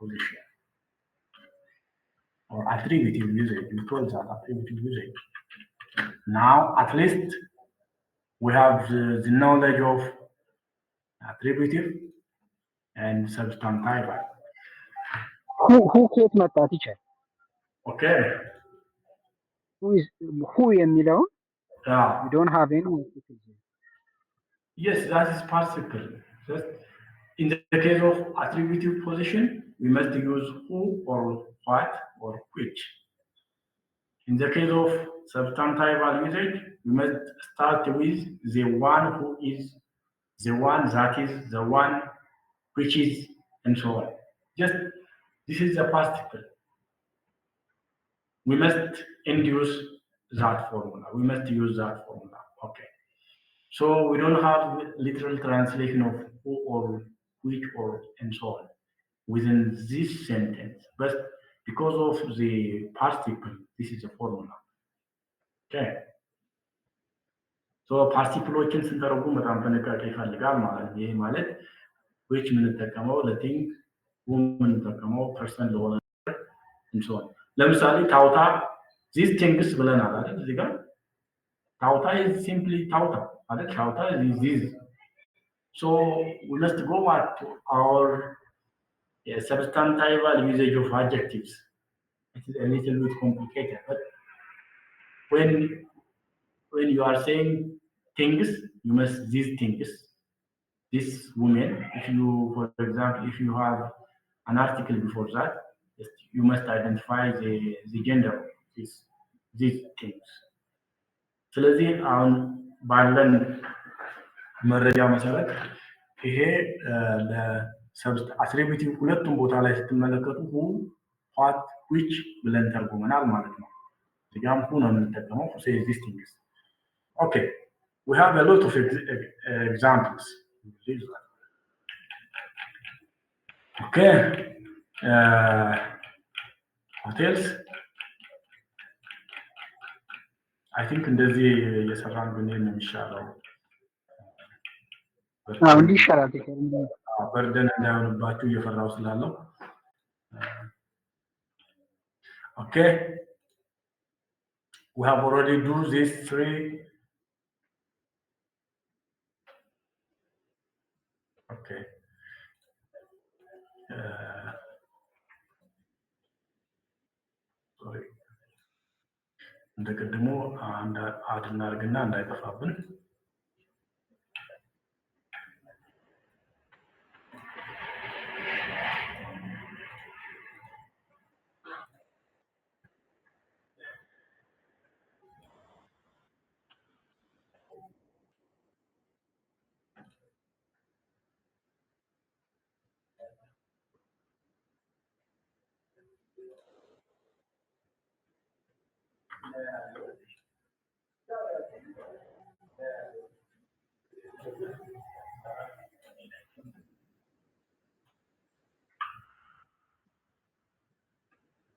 Position. Or attributive usage. We call that attributive usage. Now, at least we have the knowledge of attributive and substantive. Who create መጣ teacher? Okay. Who የሚለው Yeah. we don't have any. Yes, that is participle. Just in the case of attributive position, we must use who or what or which. In the case of substantive usage, we must start with the one who is, the one that is, the one which is, and so on. Just this is the participle. We must induce that formula. We must use that formula. Okay. So we don't have literal translation of who or which or and so on within this sentence, but because of the participle, this is a formula. Okay. So ፓርቲክሎችን ስንተረጉም በጣም ጥንቃቄ ይፈልጋል ማለት ይሄ ማለት which የምንጠቀመው ለቲንግ whom የምንጠቀመው person ለሆነ and so on ለምሳሌ ታውታ these things ብለናል አይደል እዚህ ጋር ታውታ is simply ታውታ አይደል ታውታ is this so we must go back to our substantival usage of adjectives it is a little bit complicated but when you are saying things you must these things this woman if you for example if you have an article before that you must identify the gender of these things ስለዚህ አሁን ባለን መረጃ መሰረት ይሄ ለሰብስት አትሪቢዩቲቭ ሁለቱም ቦታ ላይ ስትመለከቱ who what which ብለን ተርጉመናል ማለት ነው እዚጋም who ነው የምንጠቀመው who says these things okay we have a lot of examples okay hotels I think እንደዚህ እየሰራን ብንሄድ ነው የሚሻለው እንዲህ ይሻላል በርደን እንዳይሆንባችሁ እየፈራው ስላለው okay we have already do these three okay sorry እንደቀድሞ አንድ አድ እናርግና እንዳይጠፋብን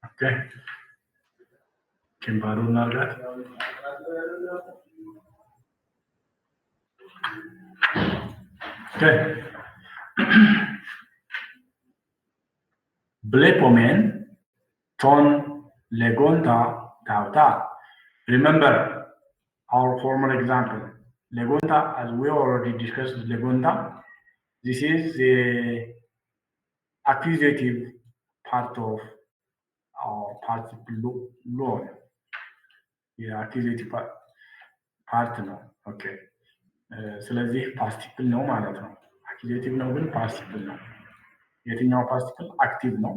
okay ባዶ እናርጋት okay blepomen ton legonta tauta remember our former example legonta as we already discussed legonta this is the accusative part of our participle law የአኪዜቲቭ ፓርት ነው ኦኬ ስለዚህ ፓርቲክል ነው ማለት ነው አኪዜቲቭ ነው ግን ፓርቲክል ነው የትኛው ፓርቲክል አክቲቭ ነው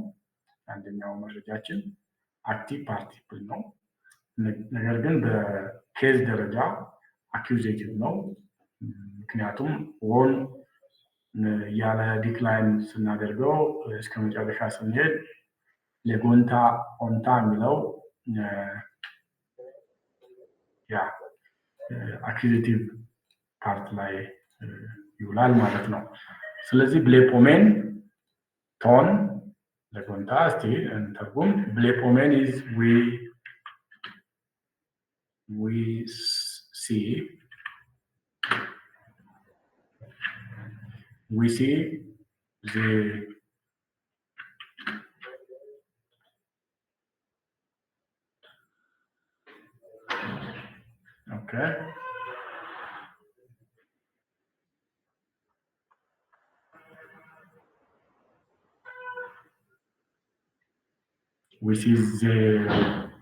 አንደኛው መረጃችን አክቲቭ ፓርቲክል ነው ነገር ግን በኬዝ ደረጃ አኪዜቲቭ ነው ምክንያቱም ኦን ያለ ዲክላይን ስናደርገው እስከ መጨረሻ ስንሄድ ለጎንታ ኦንታ የሚለው ያ አኪዜቲቭ ፓርት ላይ ይውላል ማለት ነው ስለዚህ ብሌፖሜን ቶን ለጎንታ እስቲ እንተርጉም ብሌፖሜን is we see the okay which is the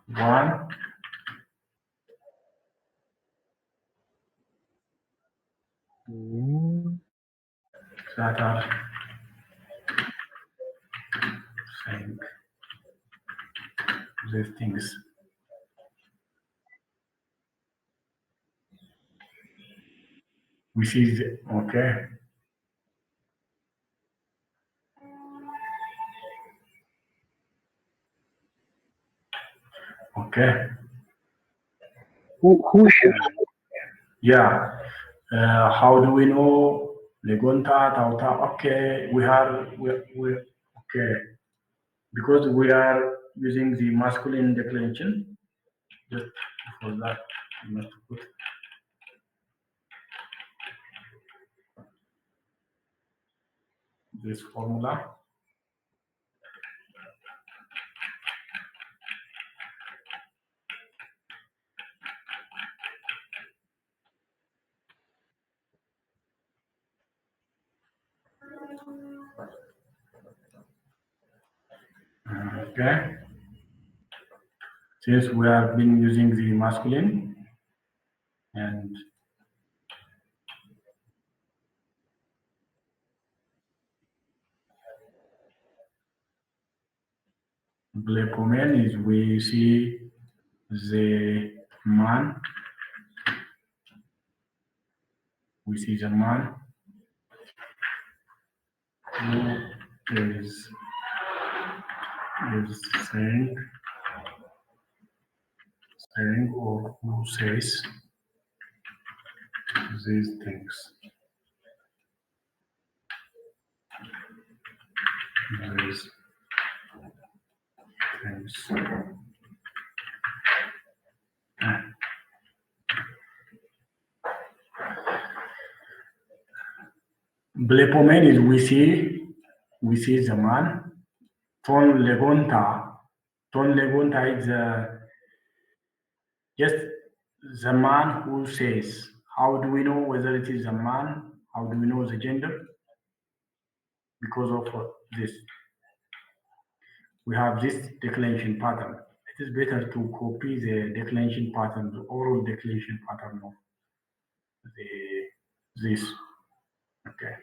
one that are saying these things which is okay okay who should yeah how do we know legonta tauta okay we okay because we are using the masculine declension just for that we must put this formula. Okay. Since we have been using the masculine and Blepomen is we see the man. We see the man who is saying or who says these things. These things. Blepomen is we see the man. Ton legonta is just the man who says. How do we know whether it is a man? How do we know the gender? Because of this. We have this declension pattern. It is better to copy the declension pattern, the oral declension pattern of this. Okay.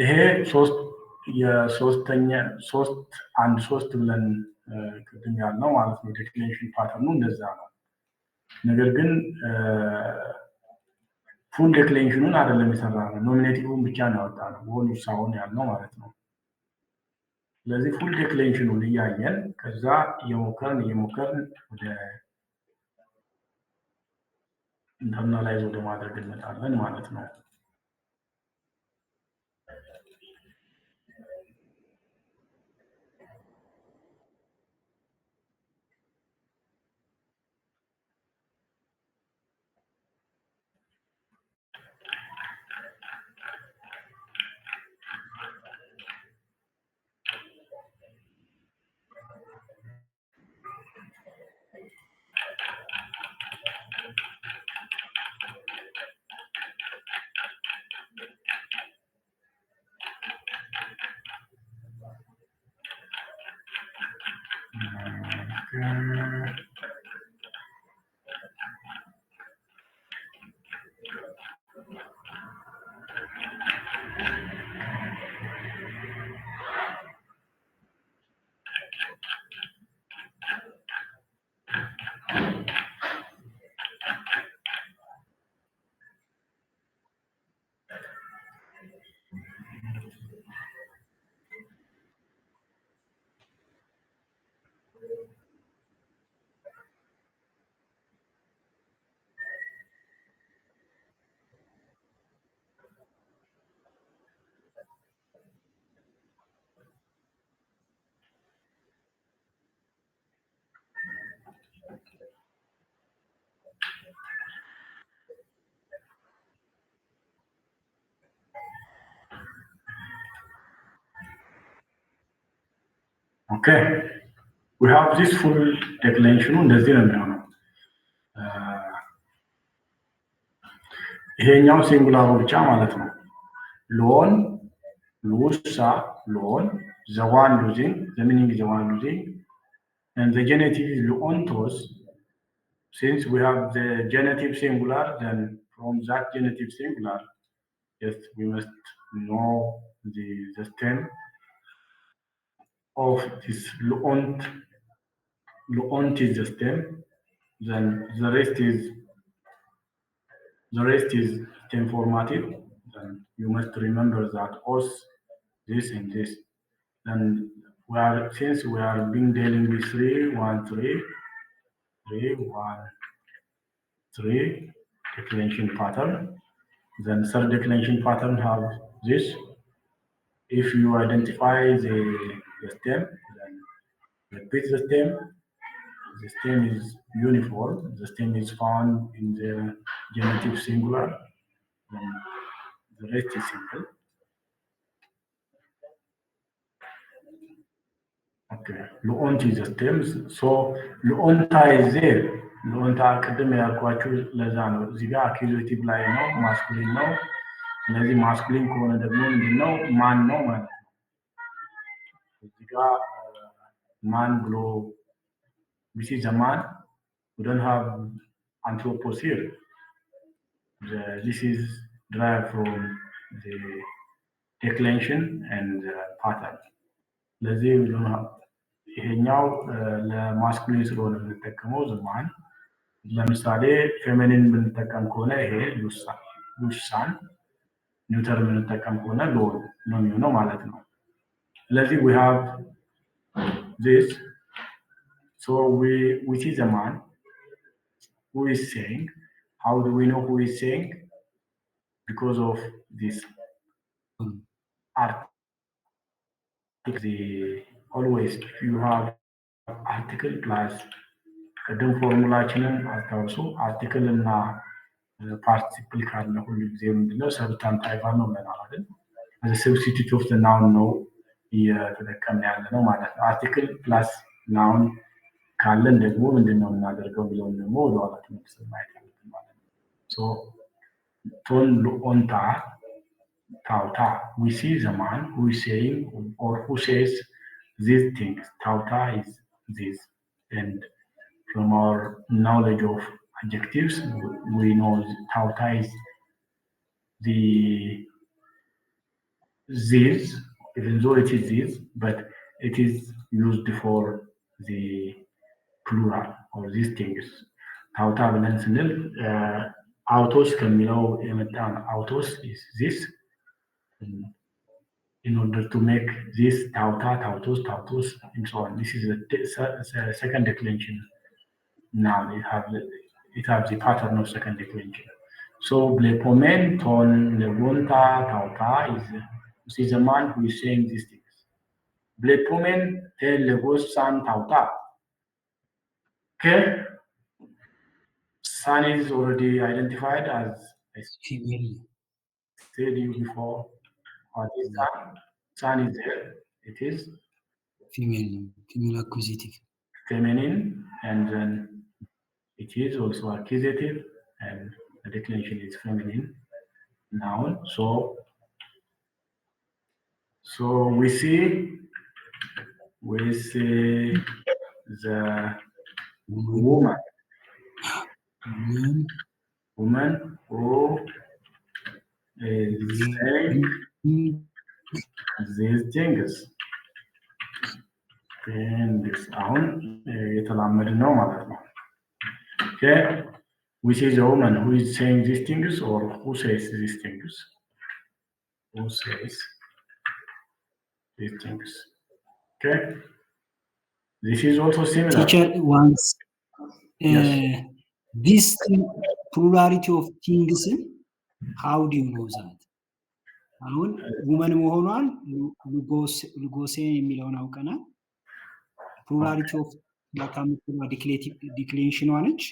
ይሄ ሶስት ብለን ቅድም ያልነው ማለት ነው። ዴክሌሬሽን ፓተርኑ እንደዛ ነው። ነገር ግን ፉል ዴክሌሬሽኑን አይደለም የሰራ ነው። ኖሚኔቲቭን ብቻ ነው ያወጣ ነው። በሆኑ ሳውን ያልነው ማለት ነው። ስለዚህ ፉል ዴክሌሬሽኑን እያየን ከዛ እየሞከርን ወደ ኢንተርናላይዝ ወደ ማድረግ እንመጣለን ማለት ነው። Okay, we have this full declension እንደዚህ ነው የሚሆነው። ይሄኛው ሲንጉላሩ ብቻ ማለት ነው። ሎን ሉሳ ሎን the one losing, the meaning is the one losing, and the genitive is luontos. Since we have the genitive singular, then from that genitive singular, yes, we must know the stem of this luont. Luont is the stem, then the rest is stem formative. Then you must remember that os, this and this. Then since we are being dealing with 3, 1, 3, 3, 1, 3 declension pattern. Then third declension pattern have this. If you identify the stem, then Repeat the stem. The stem is uniform. The stem is found in the genitive singular. Then the rest is simple. Okay. Luonta is the stems. So luonta is there. luonታ ቅድም ያልኳችሁ ለዛ ነው። እዚህ ጋር አኪዙቲቭ ላይ ነው፣ ማስኩሊን ነው። ስለዚህ ማስኩሊን ከሆነ ደግሞ ምንድነው ማን ነው ማለት ነው። እዚህ ጋር ማን ብሎ this is a man. We don't have anthropos here. This is derived from the declension and pattern. ስለዚህ we don't have ይሄኛው ለማስኩሊን ስለሆነ የምንጠቀመው ዘማን። ለምሳሌ ፌሚኒን ብንጠቀም ከሆነ ይሄ ሉሳን፣ ኒውተር ብንጠቀም ከሆነ ሎር ነው የሚሆነው ማለት ነው። ስለዚህ we have this. So we see the man who is saying. How do we know who is saying? Because of this art. Always you have article plus ቅድም ፎርሙላችንን አስታውሱ። አርቲክል እና ፓርቲሲፕል ካለ ሁሉ ጊዜ ምንድነው ሰብስታንቲቭ ነው ብለናል አይደል? ሰብስቲቱት ኦፍ ናውን ነው እየተጠቀምን ያለ ነው ማለት ነው። አርቲክል ፕላስ ናውን ካለን ደግሞ ምንድነው እናደርገው ብለው ደግሞ ወደኋላ ተመልሰን ማየት ያለብን ማለት ነው። ሶ ቶን ሉኦንታ ታውታ we see the man who is saying or who says these things. Tauta is this, and from our knowledge of adjectives we know tauta is the this, even though it is this, but it is used for the plural or these things. ታውታ ብለን ስንል አውቶስ ከሚለው የመጣን አውቶስ is this. In order to make this tauta, tautos, and so on. This is the second declension. Now it has the pattern of second declension. So blepomen ton lebonta tauta is a man who is saying these things. Blepomen tel legosan tauta. Okay. Sun is already identified as female. Said you before. What is sun? Sun is there. It is female accusative. Feminine, and then it is also accusative, and the declension is feminine noun. So we see the woman who is saying these things. አሁን የተላመድ ነው ማለት ነው። Okay, which is a woman who is saying these things or who says these things? Who says these things? Okay, this is also similar. Teacher once Yes. this plurality of things, how do you know that? አሁን ውመን መሆኗን ሉጎሴ የሚለውን አውቀናል። ፕሉራሊቲ ኦፍ ላካምቱና ዲክሌንሽኗ ነች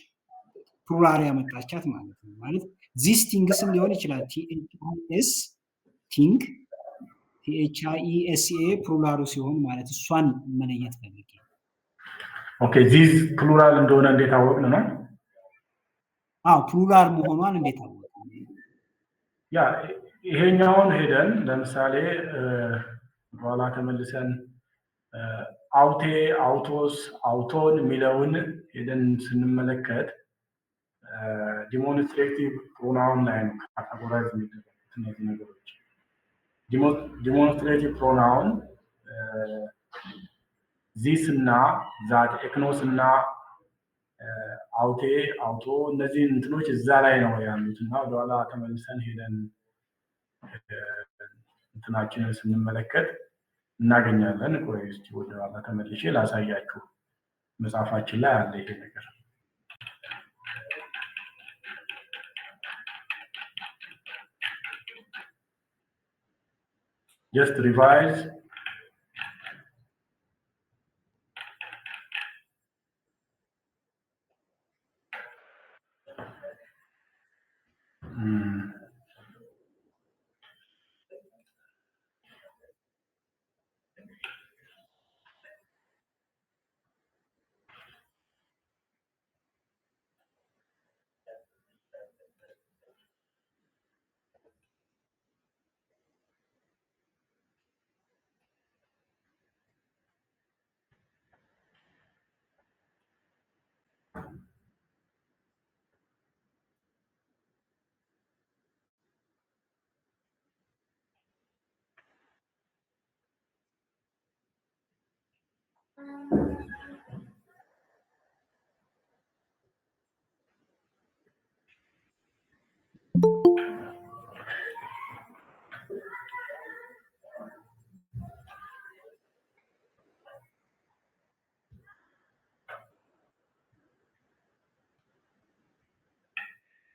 ፕሉራል ያመጣቻት ማለት ነው። ማለት ዚስ ቲንግስም ሊሆን ይችላል። ቲኤችአይኤስ ቲንግ ቲኤችአይኤስኤ ፕሉራሉ ሲሆን ማለት እሷን መለየት ፈልጌ። ኦኬ ዚስ ፕሉራል እንደሆነ እንዴት አወቅን ነው? አዎ ፕሉራል መሆኗን እንዴት አወቅን? ያ ይሄኛውን ሄደን ለምሳሌ በኋላ ተመልሰን አውቴ፣ አውቶስ፣ አውቶን የሚለውን ሄደን ስንመለከት ዲሞንስትሬቲቭ ፕሮናውን ላይ ነው ካቴጎራይዝ የሚደረጉት እነዚህ ነገሮች። ዲሞንስትሬቲቭ ፕሮናውን ዚስ እና ዛት፣ ኤክኖስ እና አውቴ፣ አውቶ እነዚህ እንትኖች እዛ ላይ ነው ያሉት እና ወደኋላ ተመልሰን ሄደን እንትናችንን ስንመለከት እናገኛለን። ቆይ እስቲ ወደኋላ ተመልሼ ላሳያችሁ። መጽሐፋችን ላይ አለ ይሄ ነገር። just revise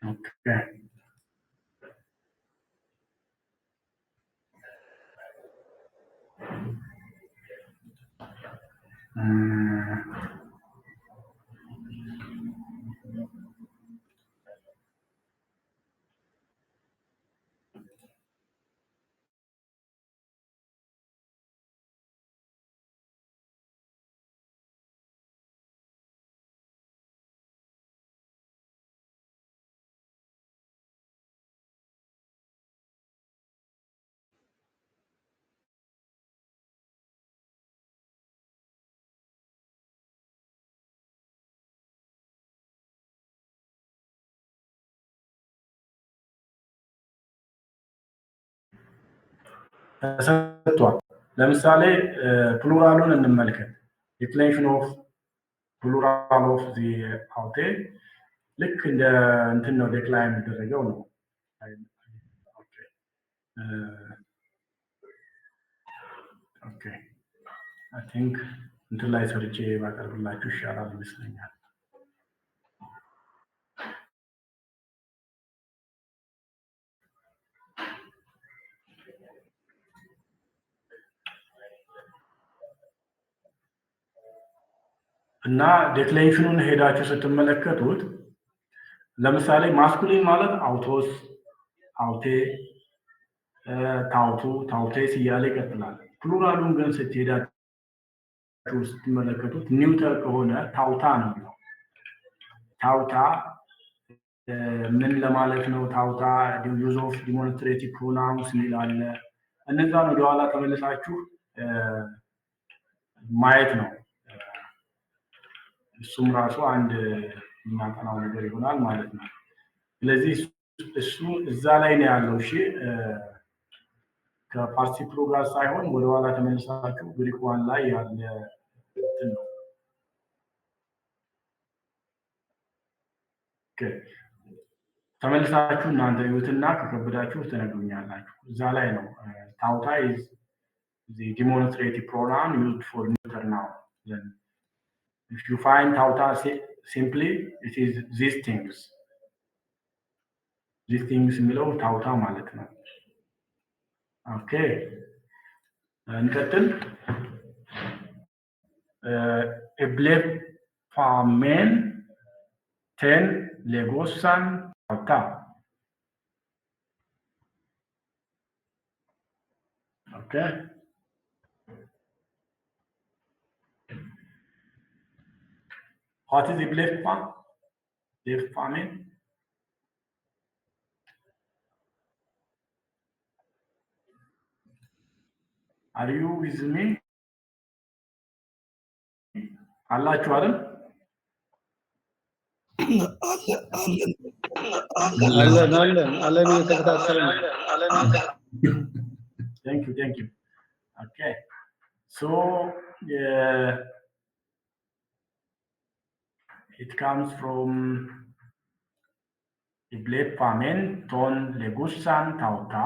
Okay. ተሰጥቷል። ለምሳሌ ፕሉራሉን እንመልከት። ዲክሌሬሽን ኦፍ ፕሉራል ኦፍ ዚ አውቴል ልክ እንደ እንትን ነው ዴክላይን የሚደረገው ነው። ኦኬ አይ ቲንክ እንትን ላይ ሰርቼ ባቀርብላችሁ ይሻላል ይመስለኛል። እና ዴክሌሬሽኑን ሄዳችሁ ስትመለከቱት ለምሳሌ ማስኩሊን ማለት አውቶስ፣ አውቴ፣ ታውቱ፣ ታውቴስ እያለ ይቀጥላል። ፕሉራሉን ግን ስትሄዳችሁ ስትመለከቱት ኒውተር ከሆነ ታውታ ነው የሚለው። ታውታ ምን ለማለት ነው? ታውታ ዩዝ ኦፍ ዲሞንስትሬቲቭ ፕሮናውንስ የሚል አለ። እነዛን ወደኋላ ተመልሳችሁ ማየት ነው። እሱም ራሱ አንድ የምናጠናው ነገር ይሆናል ማለት ነው። ስለዚህ እሱ እዛ ላይ ነው ያለው። እሺ ከፓርቲሲፕሉ ጋር ሳይሆን ወደኋላ ተመልሳችሁ ግሪክ ዋን ላይ ያለ እንትን ነው። ተመልሳችሁ እናንተ ይሁትና ከከበዳችሁ ትነግሩኛላችሁ። እዛ ላይ ነው ታውታ is the demonstrative pronoun used for neuter noun. Then if you find tauta simply it is these things. These things የሚለው ታውታ ማለት ነው። ኦኬ እንቀጥል። ኤብሌፋሜን ቴን ሌጎሳን ታውታ ኦኬ what is ኤብሌፋሜን? Are you with me? አላችሁ አይደል? አለን እየተከታተልን ነው። Thank you. Okay. So it comes from Iblefamen ton legusan tauta.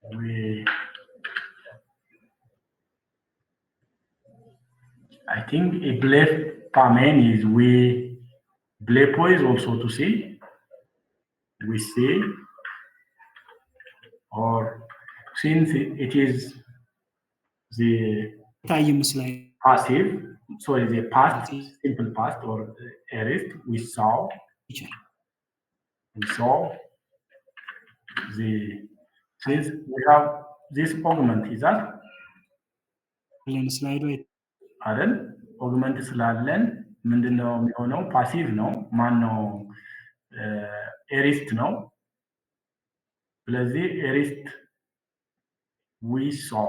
Okay. I think Iblefamen is we. Blepo is also to see. We see, or since it is the passive, sorry, the past, simple past or aorist, we saw the, since we have this augment is that አይደል? ኦግመንት ስላለን ምንድነው የሚሆነው? ፓሲቭ ነው። ማን ነው? ኤሪስት ነው። ስለዚህ ኤሪስት we saw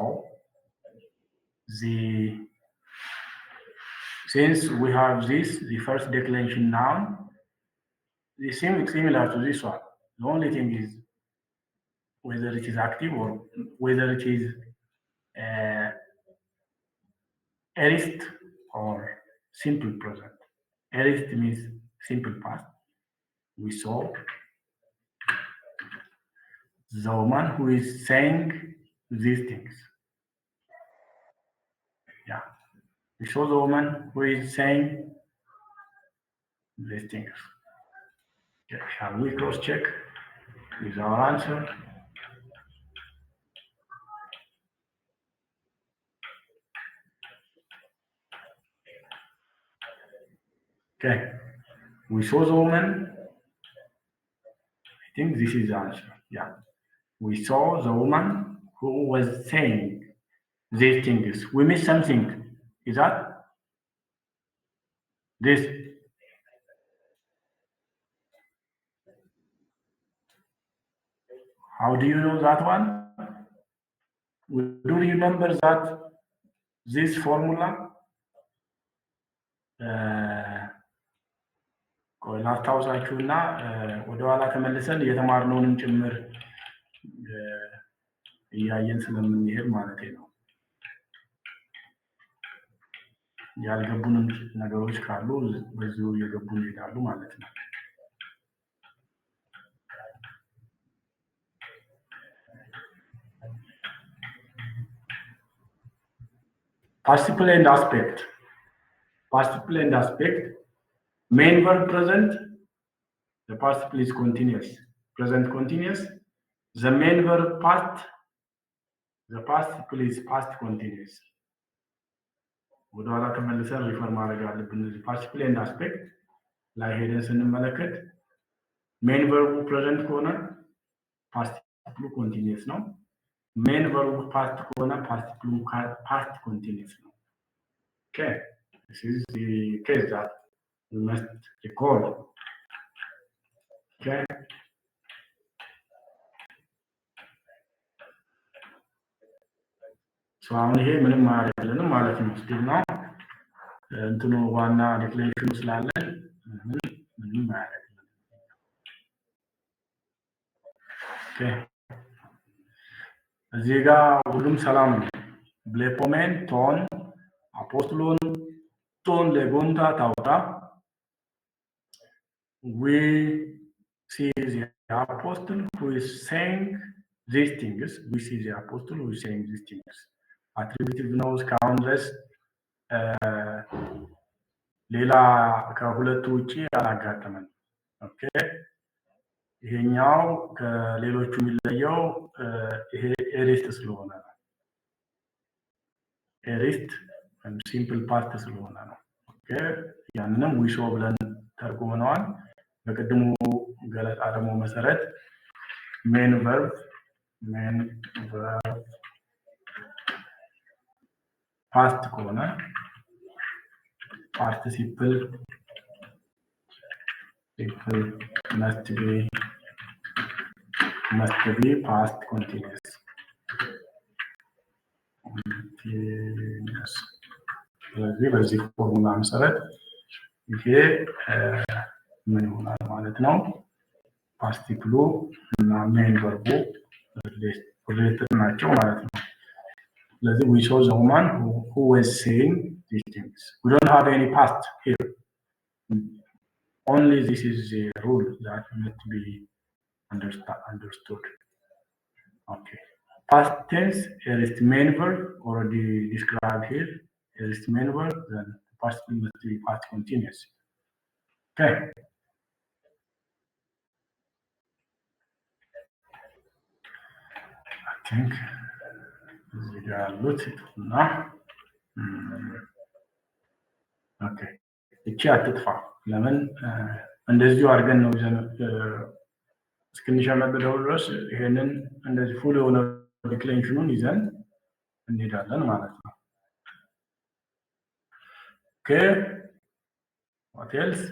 the since we have this the first declension noun the similar to this one. The only thing is whether it is active or whether it is aorist or simple present. Aorist means simple past. We saw the woman who is saying these things. Yeah, we saw the woman who is saying these things. Okay. Shall we cross check with our answer? Okay, we saw the woman. I think this is the answer. Yeah, we saw the woman who was saying these things. We missed something. Is that this? How do you know that one? Do you remember that this formula? ላስታውሳችሁና ወደኋላ ተመልሰን የተማርነውንም ጭምር እያየን ስለምንሄድ ማለት ነው። ያልገቡንም ነገሮች ካሉ በዚሁ እየገቡ ይሄዳሉ ማለት ነው። Participle and aspect. Participle and aspect. Main verb present. The participle is continuous. Present continuous. The main verb past. The participle is past continuous. ወደኋላ ተመልሰን ሪፈር ማድረግ አለብን። እዚህ participle and aspect ላይ ሄደን ስንመለከት main verb present ከሆነ participle continuous ነው። main verb past ከሆነ participle past continuous ነው። Okay, this is the case that we must recall. Okay. So አሁን ይሄ ምንም አይደለም ማለት ነው። ስቲል ነው እንትኑ ዋና ዲክሌሬሽኑ ስላለን ምንም አይደለም። ኦኬ እዚህ ጋር ሁሉም ሰላም ነው። ብሌፖሜን ቶን አፖስትሎን ቶን ለጎንታ ታውታ we see the apostle who is saying these things. We see the apostle who is saying these things. Attributive ነው እስካሁን ድረስ ሌላ ከሁለቱ ውጪ አላጋጠመን። ኦኬ ይሄኛው ከሌሎቹ የሚለየው ይሄ ኤሪስት ስለሆነ ነው። ኤሪስት ሲምፕል ፓርት ስለሆነ ነው። ኦኬ ያንንም ዊሾ ብለን ተርጉመነዋል። በቅድሙ ገለጻ ደግሞ መሰረት ሜን ቨርብ ፓስት ከሆነ participle must be past continuous. ስለዚህ በዚህ ፎርሙላ መሰረት ይሄ ምን ይሆናል ማለት ነው? ፓርቲክሉ እና ሜን ቨርቡ ሪሌትድ ናቸው ማለት ነው። ስለዚህ we saw the woman who was saying these things. We don't have any past here. Only this is the rule that must be understood. Okay. Past tense, aorist main verb already described here. Aorist main verb, then past must be past continuous. Okay. I think we got lots now. ኦኬ እቺ አትጥፋ። ለምን እንደዚሁ አድርገን ነው እስክንሸመድደው ድረስ ይሄንን እንደዚህ ፉል የሆነ ዲክሌሬሽኑን ይዘን እንሄዳለን ማለት ነው። ኦኬ what else?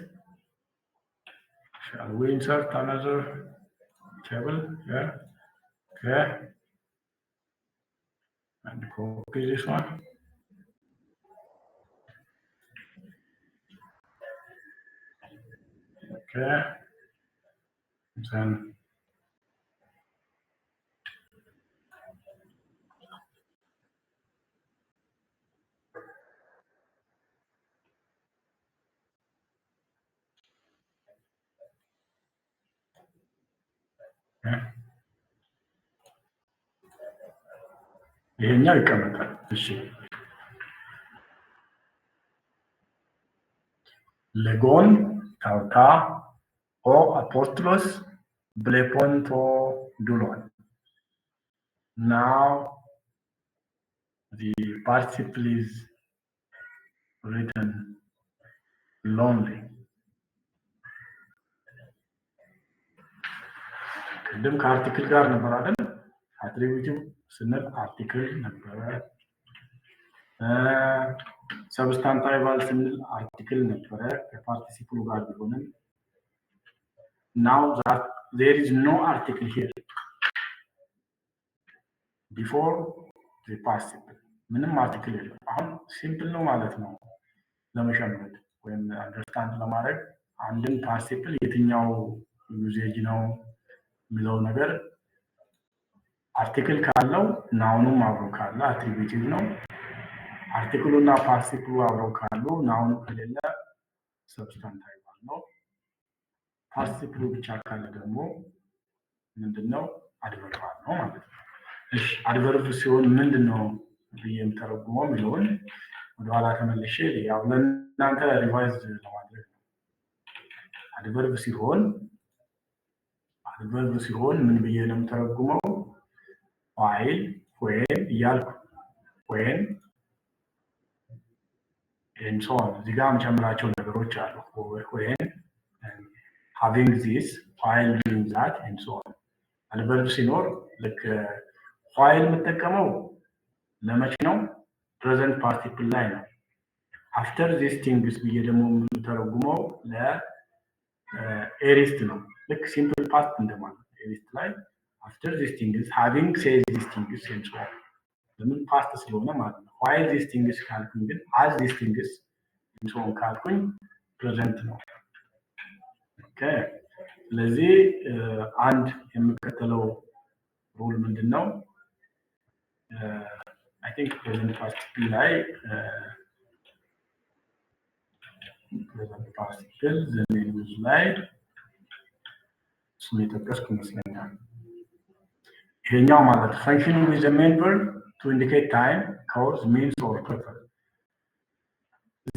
Shall we insert another table here? Okay. And copy this one. Okay. Then okay. ይሄኛው ይቀመጣል። እሺ ለጎን ታውታ ኦ አፖስትሎስ ብሌፖንቶ ዱሎን now the participle is written lonely ቅድም ከአርቲክል ጋር ነበር አይደል አትሪቢዩቲቭ ስንል አርቲክል ነበር ሰብስታንቲቫል ስንል አርቲክል ነበር ከፓርቲሲፕሉ ጋር ቢሆንም now that there is no article here before the participle ምንም አርቲክል የለም አሁን ሲምፕል ነው ማለት ነው ለመሸመድ ወይም አንደርስታንድ ለማድረግ አንድን ፓርቲሲፕል የትኛው ዩዜጅ ነው የሚለው ነገር አርቲክል ካለው ናውኑም አብሮ ካለ አትሪቢዩቲቭ ነው አርቲክሉና ፓርቲሲፕሉ አብረው ካሉ ናውኑ ከሌለ ሰብስታንቲቫል ነው ፓርቲሲፕሉ ብቻ ካለ ደግሞ ምንድነው አድቨርባል ነው ማለት ነው እሺ አድቨርብ ሲሆን ምንድነው የምተረጉመው የሚለውን ወደኋላ ተመልሼ ያው ለእናንተ ሪቫይዝ ለማድረግ ነው አድቨርብ ሲሆን ምን ብዬ ነው የምተረጉመው while when እያልኩ when and so on እዚህ ጋር የምጨምራቸው ነገሮች አሉ when having this while doing that and so on አድቨርብ ሲኖር ልክ while የምጠቀመው ለመቼ ነው present participle ላይ ነው after these things ብዬ ደግሞ የምተረጉመው ለኤሪስት ነው ልክ simple past እንደማለት ኤሪስት ላይ after these things having said these things and so on ለምን ፓስት ስለሆነ ማለት ነው while these things ካልኩኝ ግን as these things and so on ካልኩኝ present ነው ኦኬ ስለዚህ አንድ የምከተለው ሩል ምንድነው I think present participle ላይ present participle the main use ላይ እሱን የጠቀስኩ ይመስለኛል ይሄኛው ማለት functioning with the main verb to indicate time cause means or purpose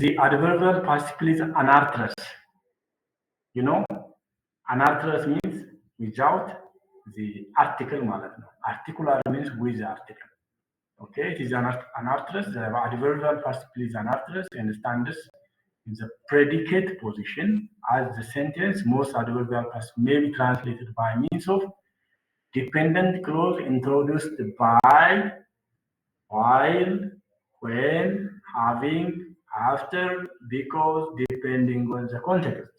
the adverbial participle is anarthrous you know anarthrous means without the article ማለት ነው articular means with the article okay it is anarthrous the adverbial participle is anarthrous and stands in the predicate position as the sentence most adverbial participles may be translated by means of dependent clause introduced by while when having after because depending on the context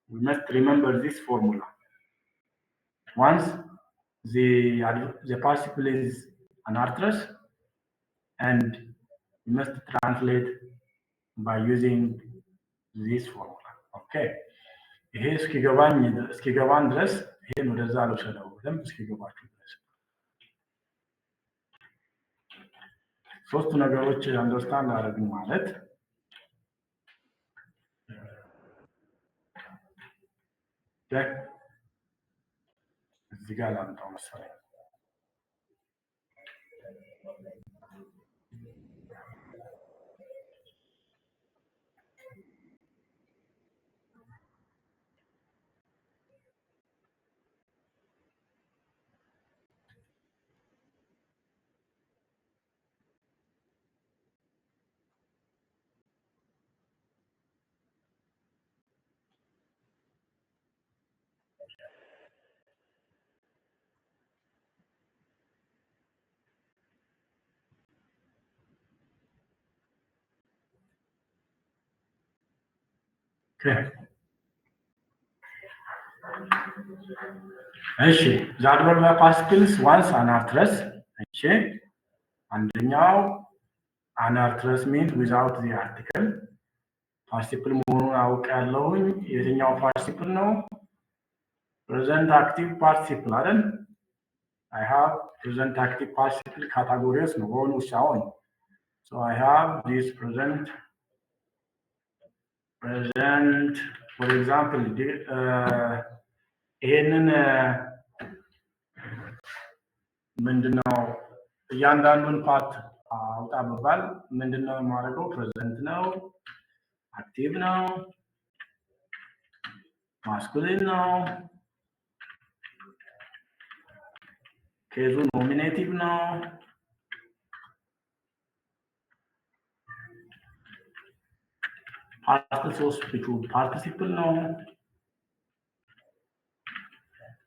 we must remember this formula once the participle is anarthrous and we must translate by using this formula okay ይሄ እስኪገባን ድረስ ይሄን ወደዛ ልውሰደው በደንብ እስኪገባችሁ ድረስ ሶስቱ ነገሮች አንደርስታንድ አደረግን ማለት እዚህ ጋር ላምጣው መሰለኝ Okay. እሺ the adverbial participles once anarthrous እሺ አንደኛው anarthrous means without the article participle መሆኑን አውቃለሁኝ የትኛው participle ነው present active participle አይደል I have present active participle categories ነው ሆኑ ሳይሆን so I have this present for example ይሄንን ምንድነው እያንዳንዱን ፓርት አውጣ በባል ምንድነው ማረገው ፕሬዘንት ነው አክቲቭ ነው ማስኩሊን ነው ኬዙ ኖሚኔቲቭ ነው ፓርቲሲፕል ነው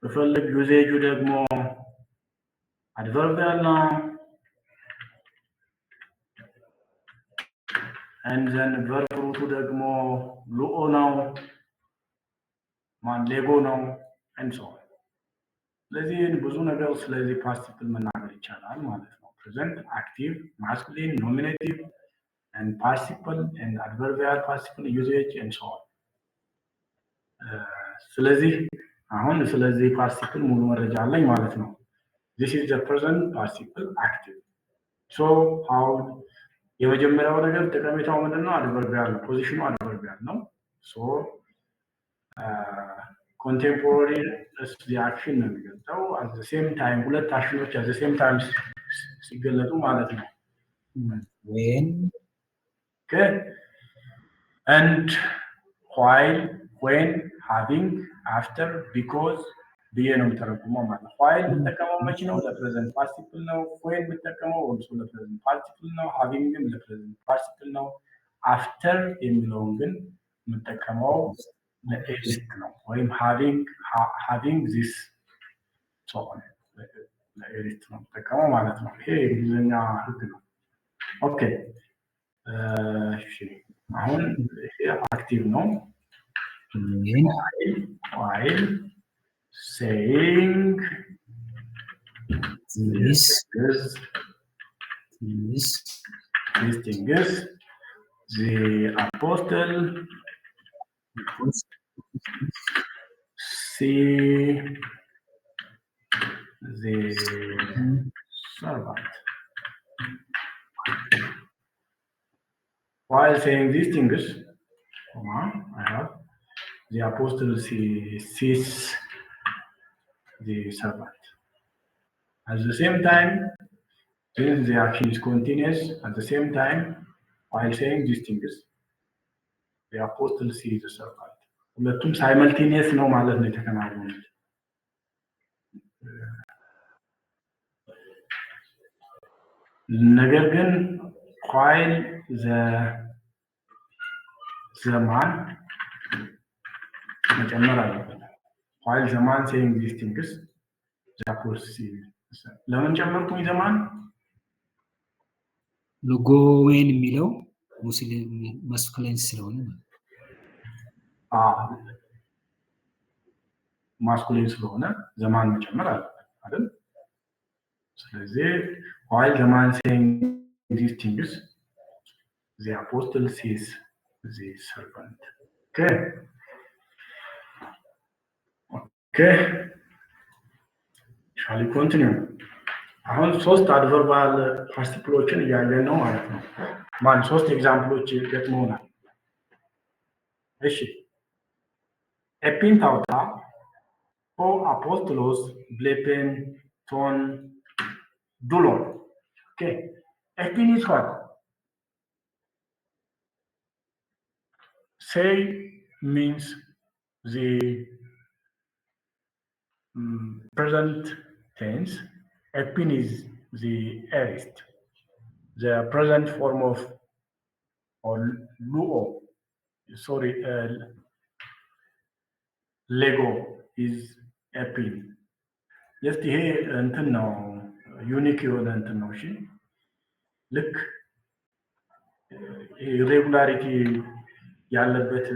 በፈልግ ዩዜጁ ደግሞ adverbial ነው and then verb root ደግሞ ሉኦ ነው ማን ሌጎ ነው and so on ስለዚህ ብዙ ነገር ስለዚህ ፓርቲሲፕል መናገር ይቻላል ማለት ነው present active masculine nominative and participle and adverbial participle usage and so on ስለዚህ አሁን ስለዚህ participle ሙሉ መረጃ አለኝ ማለት ነው this is the present participle active so how የመጀመሪያው ነገር ጠቀሜታው ምንድነው adverbial ነው ፖዚሽኑ adverbial ነው so contemporary the action ነው የሚገልጸው at the same time ሁለት አክሽኖች at the same time ሲገለጡ ማለት ነው when okay and while when having after because ብዬ ነው የምተረጉመው ማለት ነው while የምጠቀመው መቼ ነው ለፕሬዘንት ፓርቲሲፕል ነው when የምጠቀመው also ለፕሬዘንት ፓርቲሲፕል ነው having ግን ለፕሬዘንት ፓርቲሲፕል ነው after የሚለውን ግን የምጠቀመው ለኤሊስት ነው ወይም having this so on ለኤሊስት ነው የምጠቀመው ማለት ነው ይሄ እንግሊዝኛ ህግ ነው ኦኬ እሺ አሁን ይሄ አክቲቭ ነው while saying this thing is the apostle see the servant while saying these things I have the apostle sees the servant at the same time since the action is continuous at the same time while saying these things the apostle sees the servant ሁለቱም ሳይመልቲኒየስ ነው ማለት ነው የተከናወኑት ነገር ግን while the man መጨመር አለበት while the man saying these things the apostle sees ለምን ጨመርኩኝ ዘማን ሎጎ when የሚለው ሙስሊም ማስኩሊን ስለሆነ ማስኩሊን ስለሆነ ዘማን መጨመር አለበት አይደል ስለዚህ while the man saying these things the apostle sees the servant okay shall we continue አሁን ሶስት አድቨርባል ፓርቲሲፕሎችን እያየን ነው ማለት ነው ማን ሶስት ኤግዛምፕሎች ገጥመውናል እሺ ኤፒንታውታ ኦ አፖስቶሎስ ብሌፔን ቶን ዱሎን ኦኬ ኤፒን is what say means the present tense Epin is the aorist the present form of or luo sorry lego is epin just ይሄ እንትን ነው ዩኒክ የሆነ እንትን ነው እሺ ልክ ኢሬጉላሪቲ ያለበት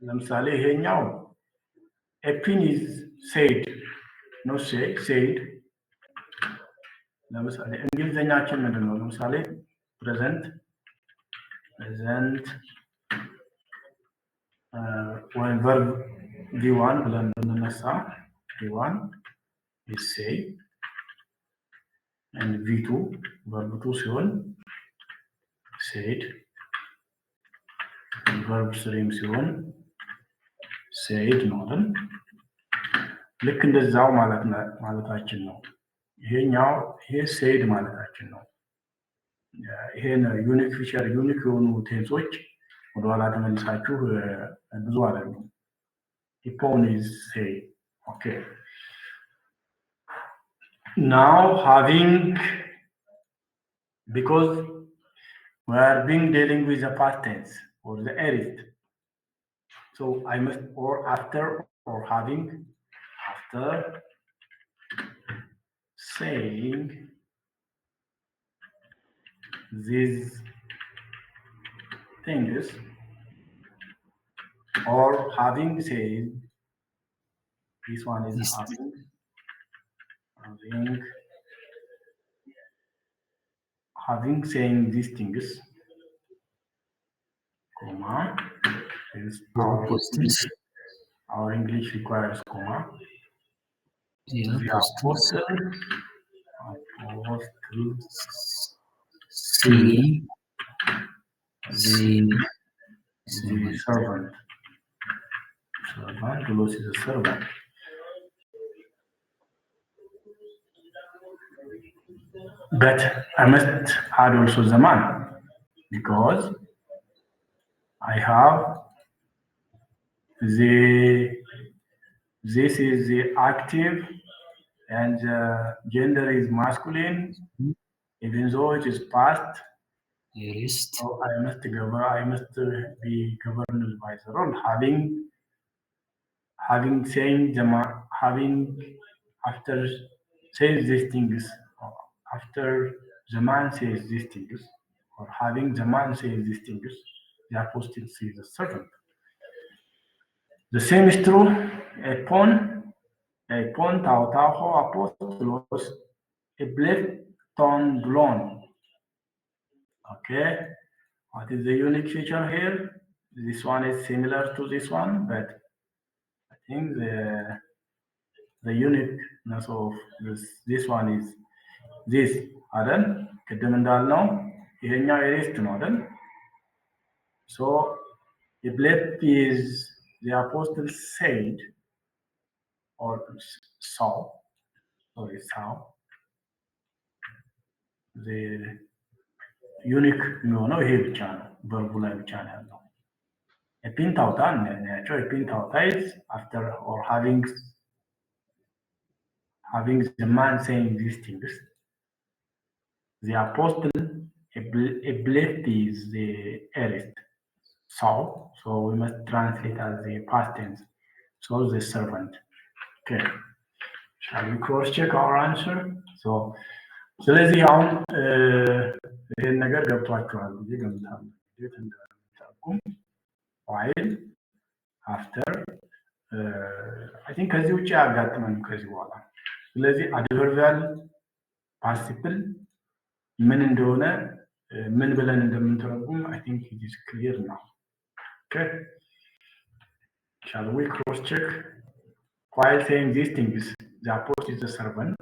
ለምሳሌ ይሄኛው a pin is said no said ለምሳሌ እንግሊዘኛችን ምንድን ነው? ለምሳሌ present when verb v1 ብለን ብንነሳ v1 is say and v2 verb 2 ሲሆን said verb 3 ሲሆን said ነው አይደል? ልክ እንደዛው ማለታችን ነው። ይሄኛው ይሄ said ማለታችን ነው። ይሄን ዩኒክ ፊቸር ዩኒክ የሆኑ ቴንሶች ወደ ኋላ ተመልሳችሁ ብዙ አይደሉም። ሂፖን is say. Okay. Now having, because we are being dealing with the past tense or the aorist, so I must or after or having after saying these things or having said this one is having saying these things, comma, is our English requires comma. The apostles see the servant Doulos is a servant. But I must add also the man, because I have this is the active and gender is masculine, even though it is past. aorist. So I must be governed by the role, having saying having after says these things, after the man says these things, or having the man says these things, the apostle sees the servant. The same is true upon tautaho apostolos eblepton blon. Okay, what is the unique feature here? This one is similar to this one, but I think the uniqueness of this one is this አይደል? ቅድም እንዳልነው ይሄኛው ኤሪስት ነው አይደል? So the blessed is the apostle said or saw the unique የሚሆነው ይሄ ብቻ ነው፣ verb ላይ ብቻ ነው ያለው። ኤፒንታውታ እናያቸው። ኤፒንታውታ is after or having the man saying these things. The apostle blessed is the aorist saw, so we must translate as the past tense. So the servant. Okay. Shall we cross check our answer? So ስለዚህ አሁን ይህን ነገር ገብቷችኋል ብዬ ገምታለሁ። እንዴት እንደምታውቁም while after I think ከዚህ ውጭ ያጋጥመን ከዚህ በኋላ። ስለዚህ adverbial participle ምን እንደሆነ ምን ብለን እንደምንተረጉም I think it is clear now. Okay. Shall we cross check? While saying these things, the apostle is the servant.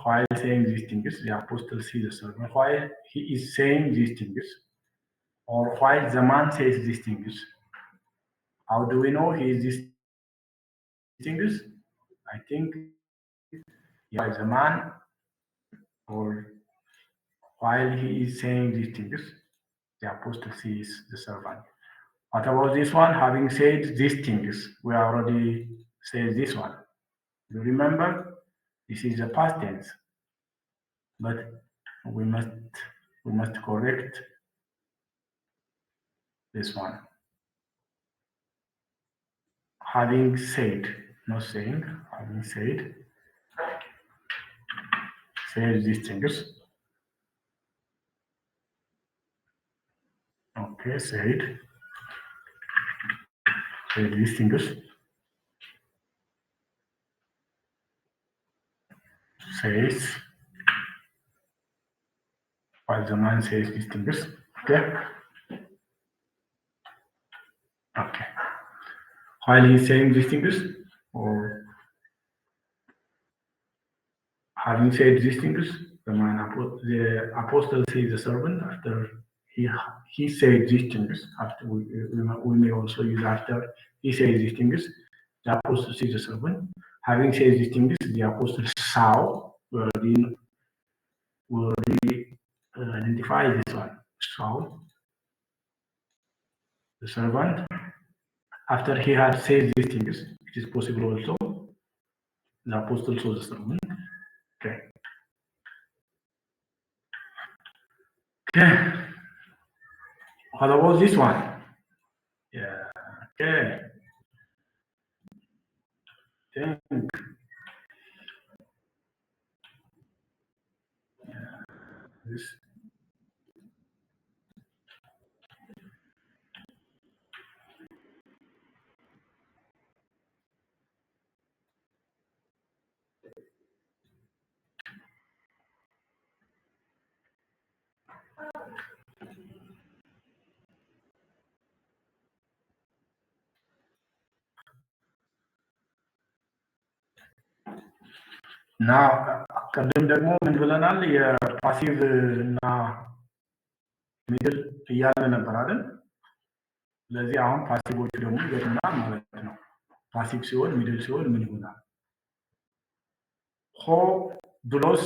While saying these things, the apostle sees the servant. While he is saying these things, or while the man says these things, how do we know he is these things? I think yeah, the man, or while he is saying these things, the apostle sees the servant. What about this one? Having said these things, we already said this one. You remember? This is the past tense, but we must correct this one. Having said, not saying, having said these things. Okay, said. said distinguish. Says, while the man says distinguish. Okay. Okay. While he's saying distinguish, or having said distinguish, the apostle says the servant after he said distinguish. After we may also use after he says distinguish. The apostle sees the servant. Having said distinguish, the apostle saw. We already identify this one. Saw the servant. After he had said distinguish, it is possible also the apostle saw the servant. Okay. Okay. What about this one? Yeah. Okay. Think. Yeah. This. Now, ቅድም ደግሞ ምን ብለናል? የፓሲቭ እና ሚድል እያለ ነበር አይደል? ስለዚህ አሁን ፓሲቮቹ ደግሞ ይገጥሙናል ማለት ነው። ፓሲቭ ሲሆን ሚድል ሲሆን ምን ይሆናል? ሆ ብሎስ